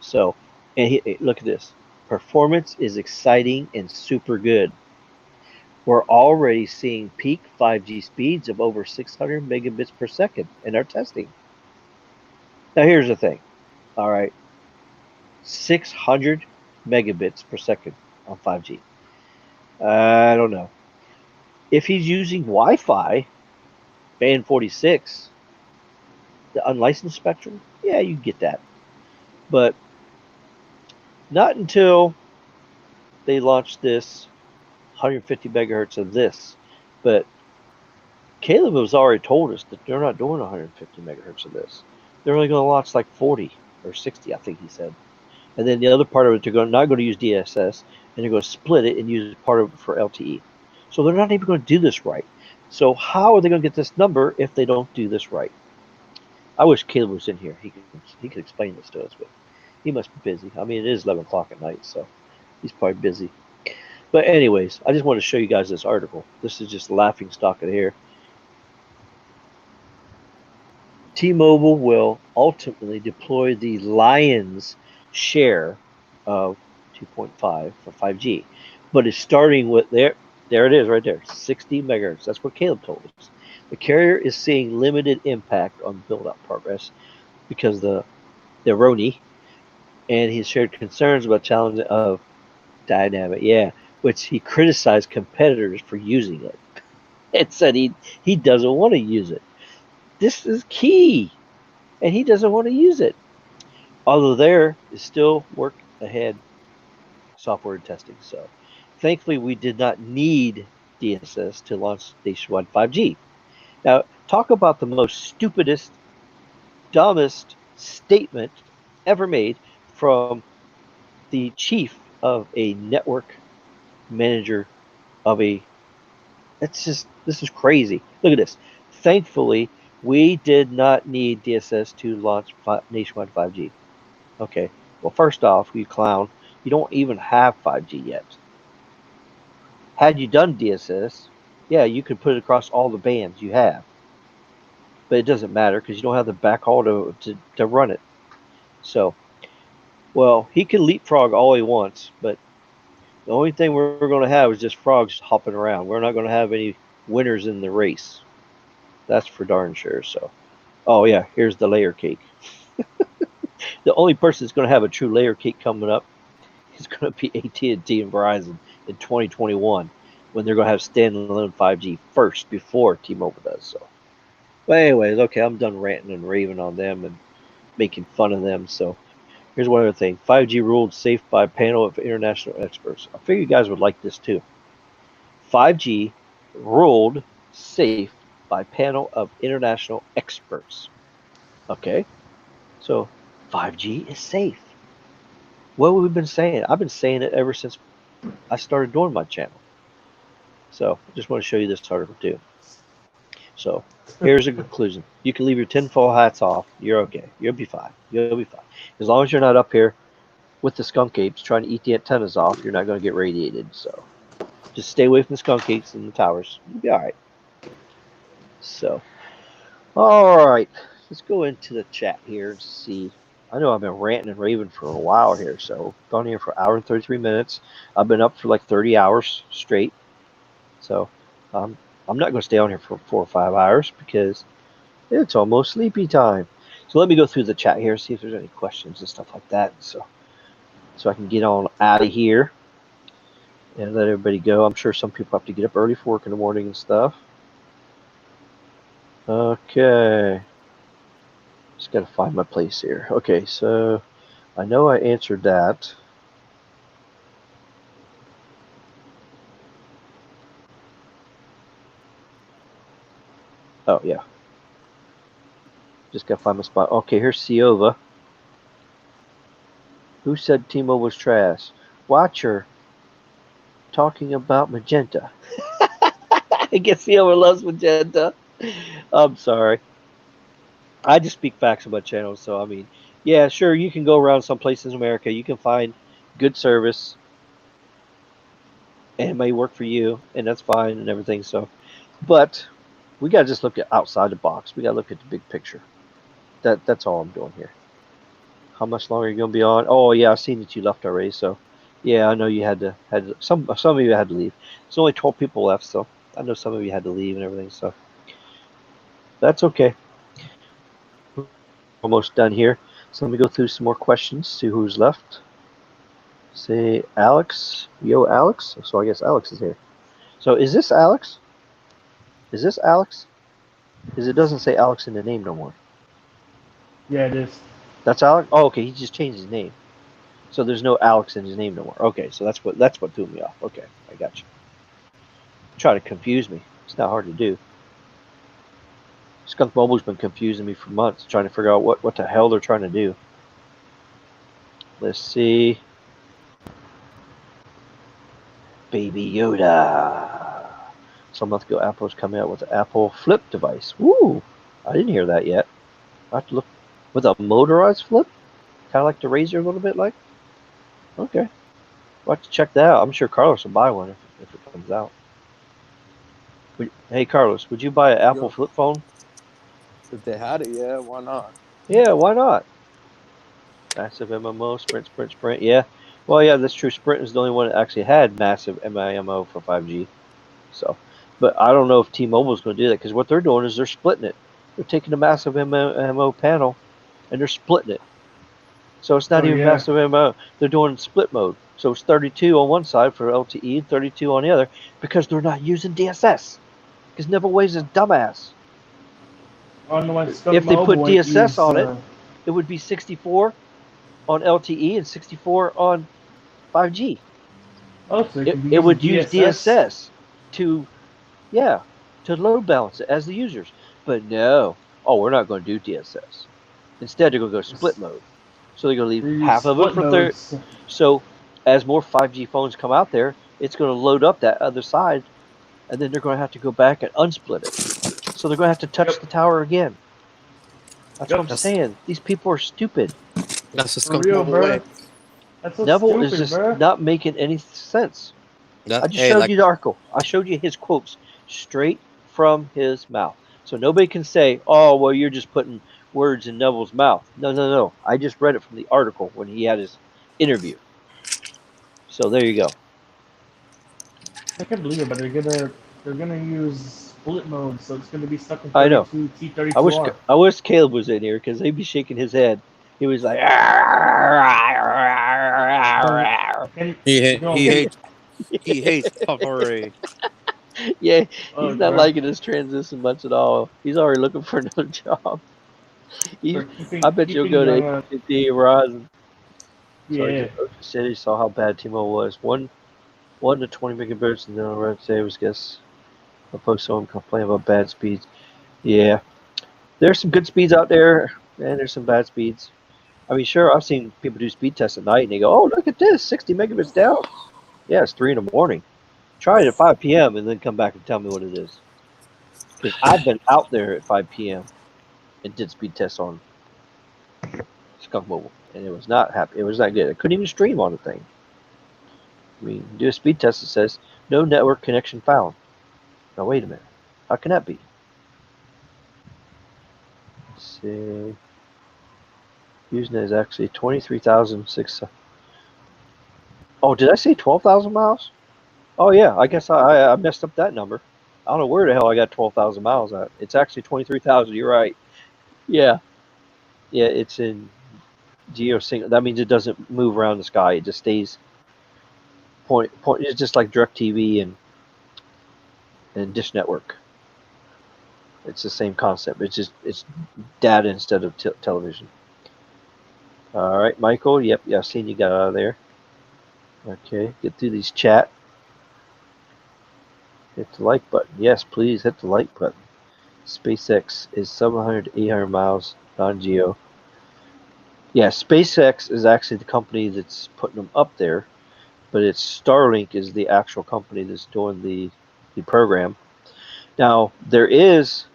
So, and look at this. Performance is exciting and super good. We're already seeing peak 5G speeds of over 600 megabits per second in our testing. Now, here's the thing. All right, 600 megabits per second on 5G. I don't know. If he's using Wi Fi, band 46, the unlicensed spectrum, yeah, you get that. But not until they launch this 150 megahertz of this. But Caleb has already told us that they're not doing 150 megahertz of this. They're only going to launch like 40 or 60, I think he said. And then the other part of it, they're not going to use DSS, and they're going to split it and use part of it for LTE. So they're not even going to do this right. So how are they going to get this number if they don't do this right? I wish Caleb was in here. He could explain this to us, but he must be busy. I mean, it is 11 o'clock at night, so he's probably busy. But anyways, I just want to show you guys this article. This is just laughing stock in here. T-Mobile will ultimately deploy the lion's share of 2.5 for 5G, but it's starting with there it is right there, 60 megahertz. That's what Caleb told us. The carrier is seeing limited impact on build-out progress because the RONI, and he shared concerns about challenges of dynamic, which he criticized competitors for using it and said he doesn't want to use it. This is key, and he doesn't want to use it. Although there is still work ahead, software testing. So, thankfully, we did not need DSS to launch nationwide 5G. Now, talk about the most stupidest, dumbest statement ever made from the chief of a network manager of a. This is crazy. Look at this. Thankfully, we did not need DSS to launch nationwide 5G. Okay, well, first off, you clown, you don't even have 5G yet. Had you done DSS, yeah, you could put it across all the bands you have. But it doesn't matter because you don't have the backhaul to run it. So, well, he can leapfrog all he wants, but the only thing we're going to have is just frogs hopping around. We're not going to have any winners in the race. That's for darn sure. So, oh yeah, here's the layer cake. The only person that's going to have a true layer cake coming up is going to be AT&T and Verizon in 2021 when they're going to have standalone 5G first before T-Mobile does. So, but anyways, okay, I'm done ranting and raving on them and making fun of them. So here's one other thing: 5G ruled safe by a panel of international experts. I figure you guys would like this too. 5G ruled safe by panel of international experts. Okay, so 5G is safe. What have we been saying? I've been saying it ever since I started doing my channel. So I just want to show you this article too. So here's a conclusion. You can leave your tinfoil hats off. You're okay. You'll be fine. You'll be fine. As long as you're not up here with the skunk apes trying to eat the antennas off, you're not going to get radiated. So just stay away from the skunk apes and the towers. You'll be all right. So, all right. Let's go into the chat here and see. I know I've been ranting and raving for a while here. So gone here for an hour and 33 minutes. I've been up for like 30 hours straight. So I'm not going to stay on here for 4 or 5 hours because it's almost sleepy time. So let me go through the chat here, see if there's any questions and stuff like that. So I can get on out of here and let everybody go. I'm sure some people have to get up early for work in the morning and stuff. Okay. Just got to find my place here. Okay, so I know I answered that. Oh, yeah. Just got to find my spot. Okay, here's Siova. Who said T-Mobile was trash? Watcher talking about magenta. I guess Siova loves magenta. I'm sorry. I just speak facts about channels. So I mean, yeah, sure, you can go around some places in America. You can find good service, and it may work for you, and that's fine and everything. So, but we gotta just look at outside the box. We gotta look at the big picture. That's all I'm doing here. How much longer are you gonna be on? Oh yeah, I've seen that you left already. So, yeah, I know you had some of you had to leave. There's only 12 people left, so I know some of you had to leave and everything. So that's okay. Almost done here. So let me go through some more questions. See who's left. Say Alex. Yo, Alex. So I guess Alex is here. So is this Alex? Is this Alex? Because it doesn't say Alex in the name no more. Yeah, it is. That's Alex. Oh, okay. He just changed his name. So there's no Alex in his name no more. Okay, so that's what threw me off. Okay, I got you. Try to confuse me. It's not hard to do. Skunk Mobile's been confusing me for months, trying to figure out what the hell they're trying to do. Let's see. Baby Yoda. Some month ago, Apple's coming out with the Apple Flip device. Woo! I didn't hear that yet. I have to look with a motorized flip, kind of like the Razor a little bit, like. Okay, I'll have to check that out. I'm sure Carlos will buy one if it comes out. Hey Carlos, would you buy an Apple Yo, flip phone? if they had it, yeah, why not? Yeah, why not? Massive MMO, Sprint. Yeah. Well, yeah, that's true. Sprint is the only one that actually had massive MIMO for 5G. So, but I don't know if T-Mobile is going to do that because what they're doing is they're splitting it. They're taking the massive MMO panel and they're splitting it. So it's not Oh even yeah. massive MMO. They're doing split mode. So it's 32 on one side for LTE, 32 on the other because they're not using DSS. Because Waves is dumbass. I don't know why Skunk If they put Mobile ain't DSS use. on it, it would be 64 on LTE and 64 on 5G. Oh, so they can be It using would use DSS. DSS to, yeah, to load balance it as the users. But no, oh, we're not going to do DSS. Instead, they're going to go split mode. So they're going to leave They use half of it split for third. modes. So as more 5G phones come out there, it's going to load up that other side, and then they're going to have to go back and unsplit it. So they're going to have to touch Yep. the tower again. That's what Yep. I'm That's saying. These people are stupid. that's the For Skunk real, Mobile way. bro. That's so Neville is stupid, just bro. not making any sense. I That just hey, showed like you the article. I showed you his quotes straight from his mouth. So nobody can say, oh, well, you're just putting words in Neville's mouth. No. I just read it from the article when he had his interview. So there you go. I can't believe it, but they're gonna use split mode, so it's gonna be stuck in I know. 32 I wish T32R. I wish Caleb was in here because he'd be shaking his head. He was like, Can he you know he we? hates he hates puffery. yeah, Oh, he's not bro, liking his transition much at all. He's already looking for another job. for I bet you'll go to AT&T Verizon. yeah. Sergeant Ocean City saw how bad T-Mobile was. One to 20 megabits, and then on red savers. Guess I post someone complain about bad speeds. Yeah, there's some good speeds out there, and there's some bad speeds. I mean, sure, I've seen people do speed tests at night, and they go, "Oh, look at this, 60 megabits down." Yeah, it's 3 in the morning. Try it at 5 p.m. and then come back and tell me what it is. Because I've been out there at 5 p.m. and did speed tests on Skunk Mobile, and it was not happy. It was not good. I couldn't even stream on the thing. I mean, do a speed test that says no network connection found. Now wait a minute. How can that be? Let's see. Using it is actually 23,600. Oh, did I say 12,000 miles? Oh yeah, I guess I messed up that number. I don't know where the hell I got 12,000 miles at. It's actually 23,000. You're right. Yeah, yeah. It's in geosync. That means it doesn't move around the sky. It just stays point. It's just like DirecTV and Dish Network. It's the same concept. It's data instead of television. All right, Michael. Yep, yeah, I've seen you got out of there. Okay, get through these chat. Hit the like button. Yes, please hit the like button. SpaceX is 700 to 800 miles non-geo. Yeah, SpaceX is actually the company that's putting them up there, but it's Starlink is the actual company that's doing the program. Now there is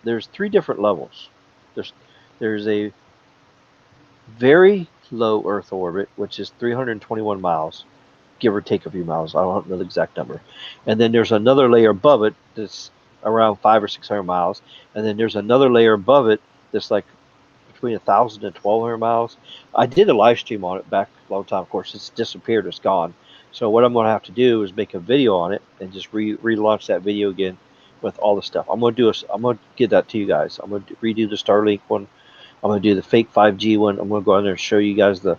there's 3 different levels. There's a very low Earth orbit, which is 321 miles, give or take a few miles. I don't know the exact number. And then there's another layer above it that's around 500 or 600 miles. And then there's another layer above it that's like between 1,000 and 1,200 miles. I did a live stream on it back a long time. Of course, it's disappeared. It's gone. So what I'm going to have to do is make a video on it and just relaunch that video again with all the stuff. I'm going to get that to you guys. I'm going to redo the Starlink one. I'm going to do the fake 5G one. I'm going to go in there and show you guys the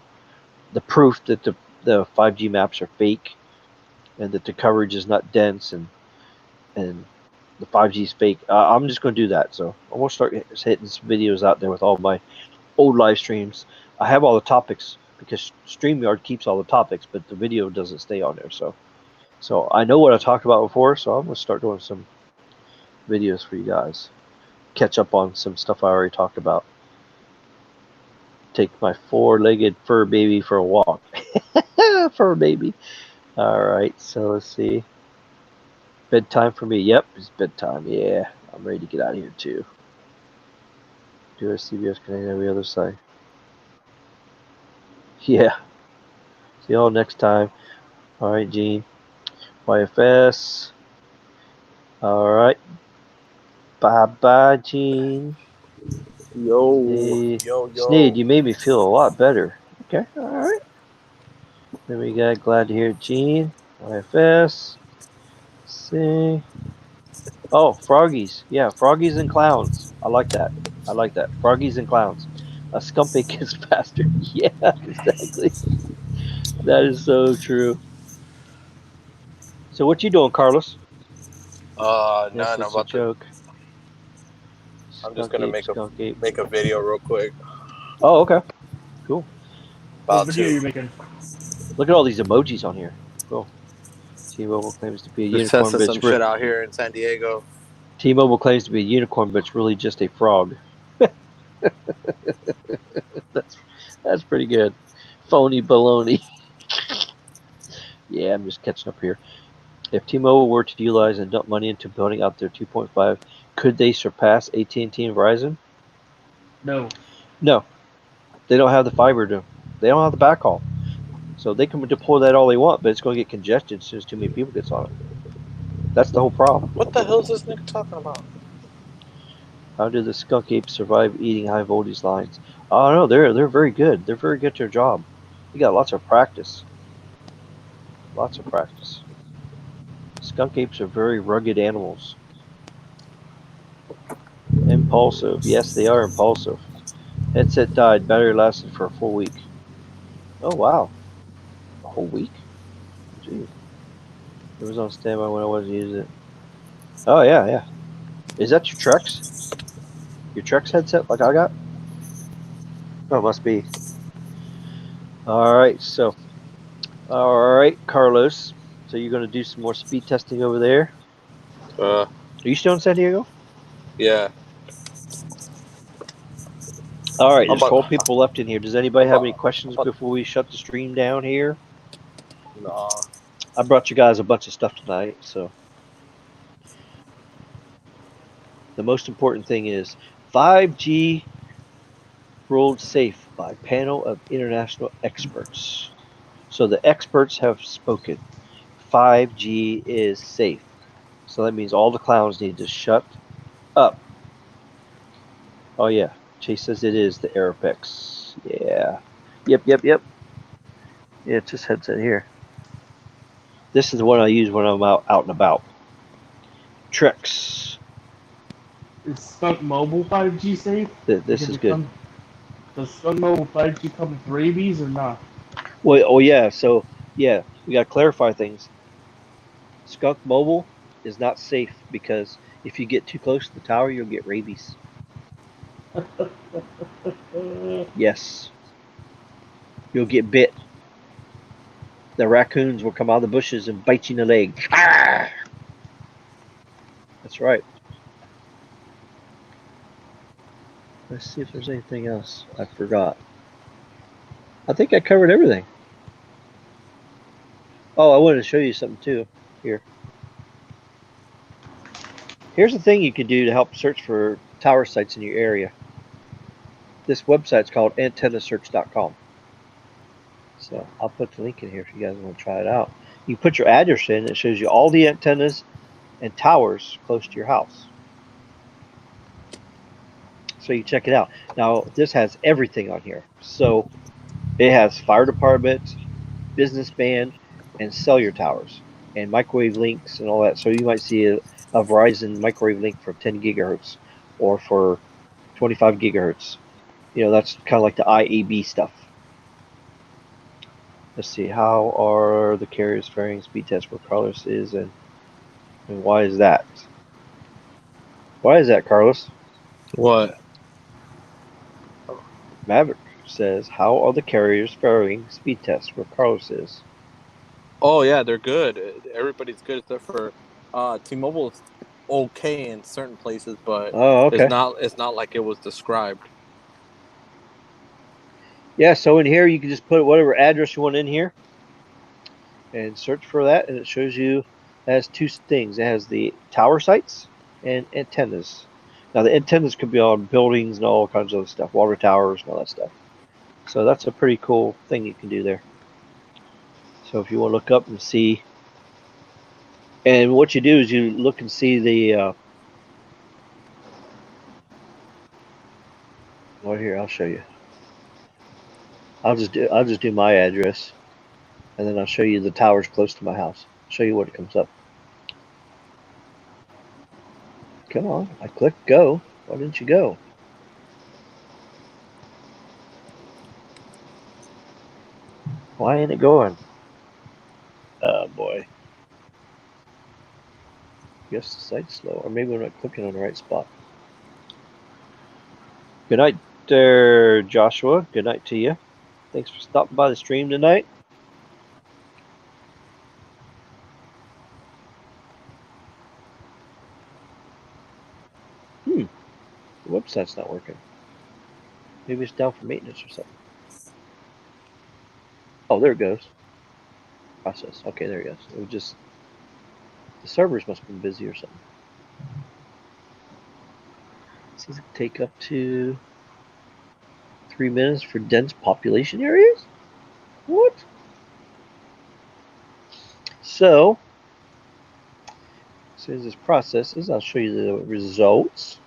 proof that the 5G maps are fake and that the coverage is not dense and the 5G is fake. I'm just going to do that. So I'm going to start hitting some videos out there with all my old live streams. I have all the topics because StreamYard keeps all the topics, but the video doesn't stay on there. So I know what I talked about before, so I'm going to start doing some videos for you guys. Catch up on some stuff I already talked about. Take my 4-legged fur baby for a walk. Fur baby. All right, so let's see. Bedtime for me. Yep, it's bedtime. Yeah, I'm ready to get out of here too. Do a CBS connect every other side. Yeah. See y'all next time. All right, Gene. YFS. All right. Bye-bye, Gene. Yo. Sneed, you made me feel a lot better. Okay, all right. Then we got glad to hear it, Gene. YFS. See. Oh, froggies. Yeah, froggies and clowns. I like that. Froggies and clowns. A skumpy is faster. Yeah, exactly. That is so true. So what you doing, Carlos? Yes, None. it's a joke. I'm just gonna Skunk ape. make a video real quick. Oh, okay. Cool. What About video are to. you making? Look at all these emojis on here. Cool. T-Mobile claims to be a Just unicorn, testing but some shit out here in San Diego. T-Mobile claims to be a unicorn, but it's really just a frog. That's pretty good. Phony baloney. Yeah, I'm just catching up here. If T-Mobile were to utilize and dump money into building out their 2.5, could they surpass AT&T and Verizon? No. No, they don't have the fiber to. They don't have the backhaul, so they can deploy that all they want, but it's going to get congested as soon as too many people gets on it. That's the whole problem. What the hell is this nigga talking about? How do the skunk apes survive eating high voltage lines? Oh no, they're very good. They're very good at their job. They got lots of practice. Lots of practice. Skunk apes are very rugged animals. Impulsive. Yes, they are impulsive. Headset died. Battery lasted for a full week. Oh, wow. A whole week? Gee. It was on standby when I wasn't using it. Oh, yeah. Is that your Trex? Your Trex headset like I got? Oh, it must be. Alright, Carlos. So you're going to do some more speed testing over there? Are you still in San Diego? Yeah. All right, there's 4 people left in here. Does anybody have any questions before we shut the stream down here? No. I brought you guys a bunch of stuff tonight, so. The most important thing is 5G ruled safe by panel of international experts. So the experts have spoken. 5G is safe. So that means all the clowns need to shut up. Oh yeah, Chase says it is the Aeropex. Yeah. Yep. Yeah, it's this headset here. This is the one I use when I'm out and about. Trex. Is Skunk Mobile 5G safe? This is good. Does Skunk Mobile 5G come with rabies or not? Well, oh yeah, so yeah, we got to clarify things. Skunk Mobile is not safe because if you get too close to the tower, you'll get rabies. Yes. You'll get bit. The raccoons will come out of the bushes and bite you in the leg. Ah! That's right. Let's see if there's anything else I forgot. I think I covered everything. Oh, I wanted to show you something too. Here. Here's the thing you can do to help search for tower sites in your area. This website's called antennasearch.com. So I'll put the link in here if you guys want to try it out. You put your address in, it shows you all the antennas and towers close to your house. So you check it out. Now this has everything on here. So it has fire department, business band, and cellular towers, and microwave links and all that. So you might see a Verizon microwave link for 10 gigahertz or for 25 gigahertz. You know, that's kind of like the IAB stuff. Let's see, how are the carriers faring speed test where Carlos is, and why is that? Why is that, Carlos? What? Maverick says, how are the carriers faring speed tests where Carlos is? Oh yeah, they're good. Everybody's good except for T-Mobile's okay in certain places, but Oh, okay. it's not like it was described. Yeah, so in here you can just put whatever address you want in here and search for that, and it shows you, it has two things. It has the tower sites and antennas. Now the antennas could be on buildings and all kinds of other stuff, water towers and all that stuff. So that's a pretty cool thing you can do there. So if you want to look up and see, and what you do is you look and see the well, here I'll show you. I'll just do my address, and then I'll show you the towers close to my house. I'll show you what it comes up. Come on, I clicked go. Why didn't you go? Why ain't it going? Oh boy. Guess the site's slow, or maybe we're not clicking on the right spot. Good night there, Joshua. Good night to you. Thanks for stopping by the stream tonight. The website's not working. Maybe it's down for maintenance or something. Oh, there it goes. Process. Okay, there it goes. It was just, the servers must have been busy or something. It says it can take up to 3 minutes for dense population areas? What? So, as soon as this processes, I'll show you the results.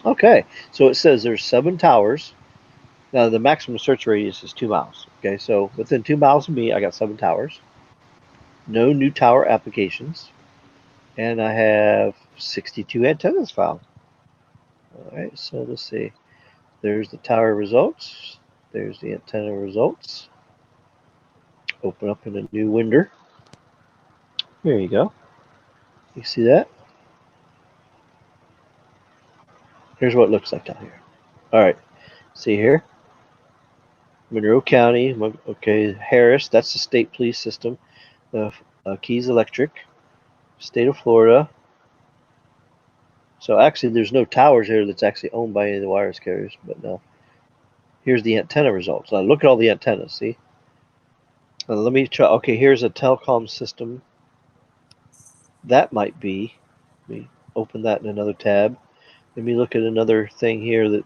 Okay, so it says there's 7 towers. Now the maximum search radius is 2 miles. Okay, so within 2 miles of me, I got 7 towers. No new tower applications. And I have 62 antennas found. Alright, so let's see. There's the tower results. There's the antenna results. Open up in a new window. There you go. You see that? Here's what it looks like down here. Alright, see here? Monroe County, okay, Harris, that's the state police system. The Keys Electric, state of Florida. So actually, there's no towers here that's actually owned by any of the wireless carriers, but no. Here's the antenna results. Now look at all the antennas, see? Now let me try, okay, here's a telecom system. That might be, let me open that in another tab. Let me look at another thing here that,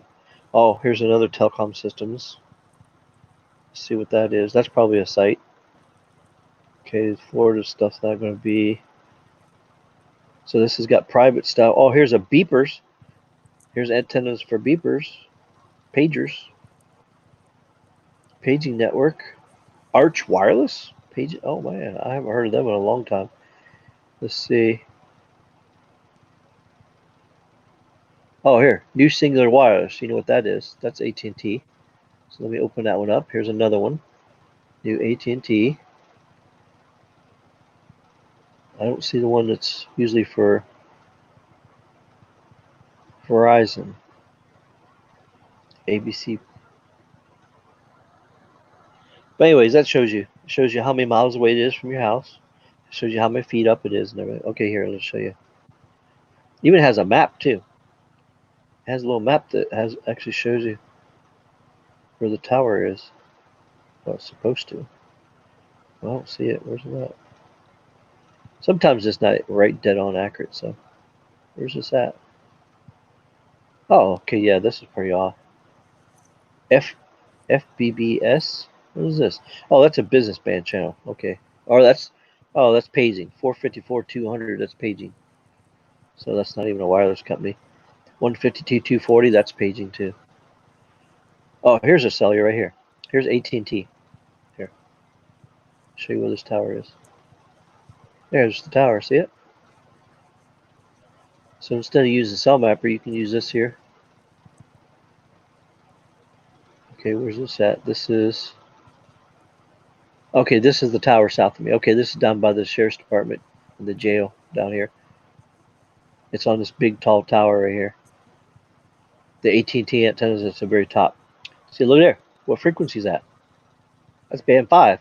oh, here's another telecom systems. Let's see what that is. That's probably a site. Okay, Florida stuff's not going to be. So this has got private stuff. Oh, here's a beepers. Here's antennas for beepers. Pagers. Paging network. Arch Wireless. Page. Oh man, I haven't heard of them in a long time. Let's see. Oh, here, New Singular Wireless. You know what that is? That's AT&T. So let me open that one up. Here's another one. New AT&T. I don't see the one that's usually for Verizon. ABC. But anyways, that shows you. It shows you how many miles away it is from your house. It shows you how many feet up it is and everything. Okay, here, let's show you. Even has a map too. It has a little map that has actually shows you where the tower is. Well, it's supposed to. Well, I don't see it. Where's it at? Sometimes it's not right dead on accurate, so where's this at? Oh, okay, yeah, this is pretty off. FBBS. What is this? Oh, that's a business band channel. Okay. Or that's paging. 454 200. That's paging. So that's not even a wireless company. 152 240. That's paging too. Oh, here's a cellular right here. Here's AT&T. Here, show you where this tower is. There's the tower. See it? So instead of using cell mapper, you can use this here. Okay, where's this at? This is. Okay, this is the tower south of me. Okay, this is down by the sheriff's department and the jail down here. It's on this big tall tower right here. The AT&T antennas at the very top. See, look there. What frequency is that? That's band 5.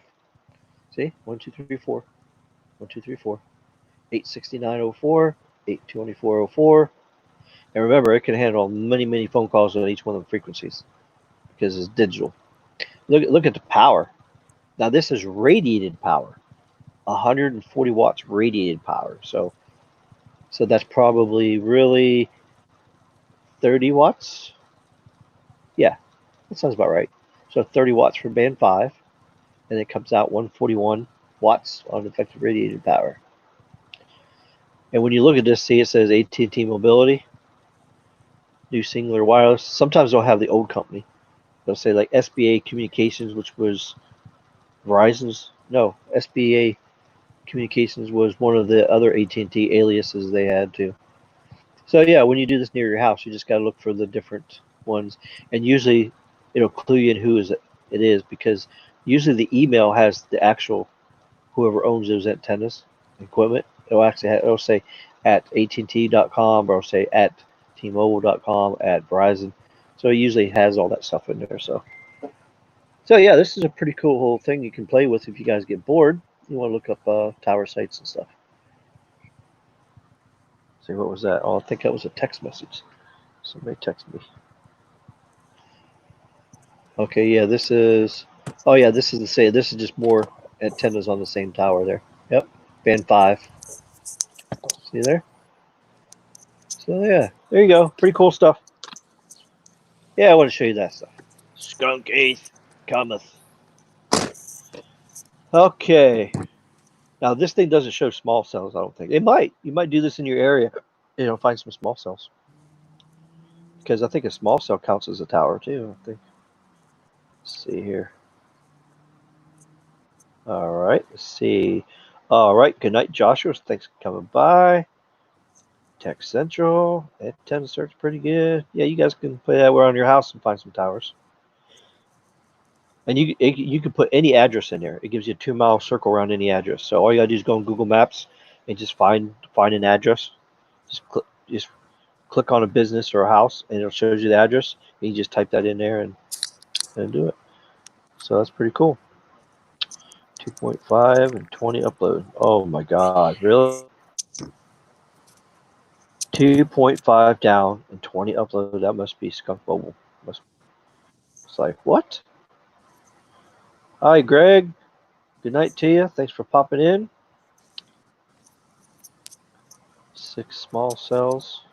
See? 1, 2, 3, 4. 1, 2, 3, 4. 869.04, 824.04. And remember, it can handle many, many phone calls on each one of the frequencies because it's digital. Look at the power. Now, this is radiated power. 140 watts radiated power. So that's probably really 30 watts. Yeah, that sounds about right. So 30 watts for band 5, and it comes out 141 watts on effective radiated power. And when you look at this, see it says AT&T Mobility, new singular wireless. Sometimes they'll have the old company. They'll say like SBA Communications, which was Verizon's. No, SBA Communications was one of the other AT&T aliases they had too. So yeah, when you do this near your house, you just got to look for the different ones, and usually it'll clue you in who it is, because usually the email has the actual whoever owns those antennas equipment. It'll say at AT&T.com, or it'll say at T-Mobile.com, at Verizon. So it usually has all that stuff in there. So yeah, this is a pretty cool whole thing you can play with if you guys get bored. You want to look up tower sites and stuff. See, what was that? Oh, I think that was a text message. Somebody texted me. Okay, yeah, this is. Oh yeah, this is the same. This is just more antennas on the same tower there. Yep, band 5. See there? So yeah, there you go. Pretty cool stuff. Yeah, I want to show you that stuff. Skunk 8th cometh. Okay. Now this thing doesn't show small cells. I don't think it might. You might do this in your area. Find some small cells. Because I think a small cell counts as a tower too. I think. Let's see here. All right. Let's see. All right. Good night, Joshua. Thanks for coming by. Tech Central. Antenna search pretty good. Yeah, you guys can play that around your house and find some towers. And you can put any address in there. It gives you a 2-mile circle around any address. So all you gotta do is go on Google Maps and just find an address. Just click on a business or a house, and it'll show you the address. And you just type that in there and do it. So that's pretty cool. 2.5 and 20 upload. Oh my God, really? 2.5 down and 20 upload. That must be Skunk Mobile. It's like, what? Hi, Greg. Good night to you. Thanks for popping in. 6 small cells,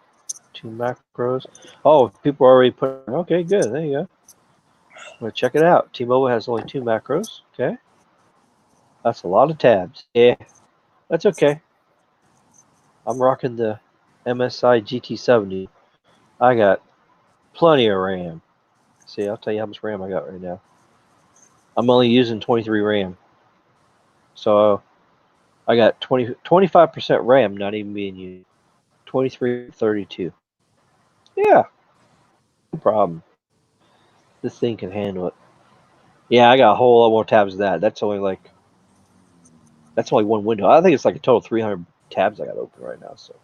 2 macros. Oh, people are already putting. Okay, good. There you go. I'm gonna check it out. T-Mobile has only 2 macros. Okay, that's a lot of tabs. Yeah, that's okay. I'm rocking the MSI GT70. I got plenty of RAM. See, I'll tell you how much RAM I got right now. I'm only using 23 RAM. So I got 25% RAM not even being used. 23, 32. Yeah, no problem. This thing can handle it. Yeah, I got a whole lot more tabs than that. That's only one window. I think it's like a total of 300 tabs I got open right now. So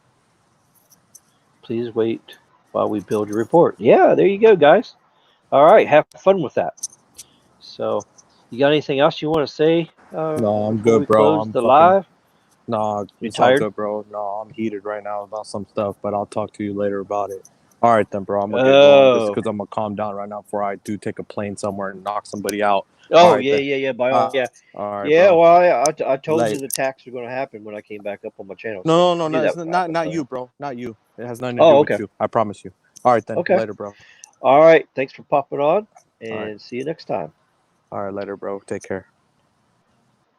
please wait while we build your report. Yeah, there you go, guys. All right, have fun with that. So, you got anything else you want to say No, I'm before we good, bro. close the live? Nah, You it's all tired? good, bro. No, I'm heated right now about some stuff, but I'll talk to you later about it. All right, then, bro. I'm gonna get going just Oh. because I'm gonna calm down right now before I do take a plane somewhere and knock somebody out. Oh, All right, yeah, then. yeah, yeah. By all, yeah. All right, Yeah, bro. well, I told you Like, the attacks were going to happen when I came back up on my channel. So no, I knew no, that it's would not happen. you, bro. Not you. It has nothing to do Oh, with okay. you. I promise you. All right then. Okay. Later, bro. All right. Thanks for popping on, and All right. see you next time. All right, later, bro. Take care.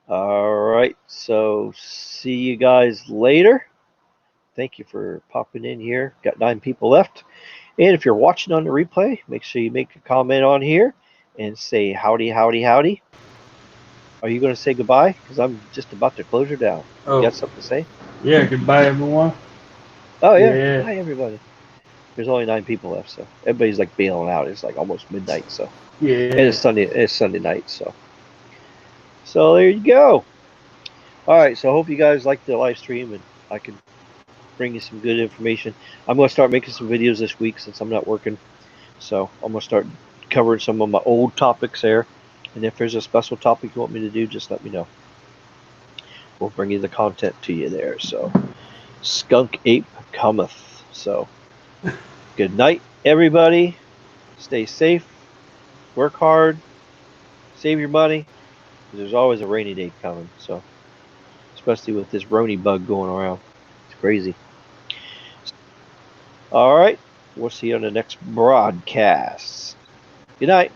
All right. So see you guys later. Thank you for popping in here. Got 9 people left. And if you're watching on the replay, make sure you make a comment on here and say howdy, howdy, howdy. Are you going to say goodbye? Because I'm just about to close her down. You Oh. got something to say? Yeah, goodbye, everyone. Oh, yeah. Yeah. Hi, everybody. There's only 9 people left, so everybody's like bailing out. It's like almost midnight, so. Yeah. And it's Sunday night, so. So there you go. All right, so I hope you guys like the live stream and I can bring you some good information. I'm going to start making some videos this week since I'm not working. So I'm going to start covering some of my old topics there. And if there's a special topic you want me to do, just let me know. We'll bring you the content to you there. So Skunk Ape cometh. So good night, everybody. Stay safe. Work hard. Save your money. There's always a rainy day coming. So especially with this Roni bug going around. It's crazy. All right. We'll see you on the next broadcast. Good night.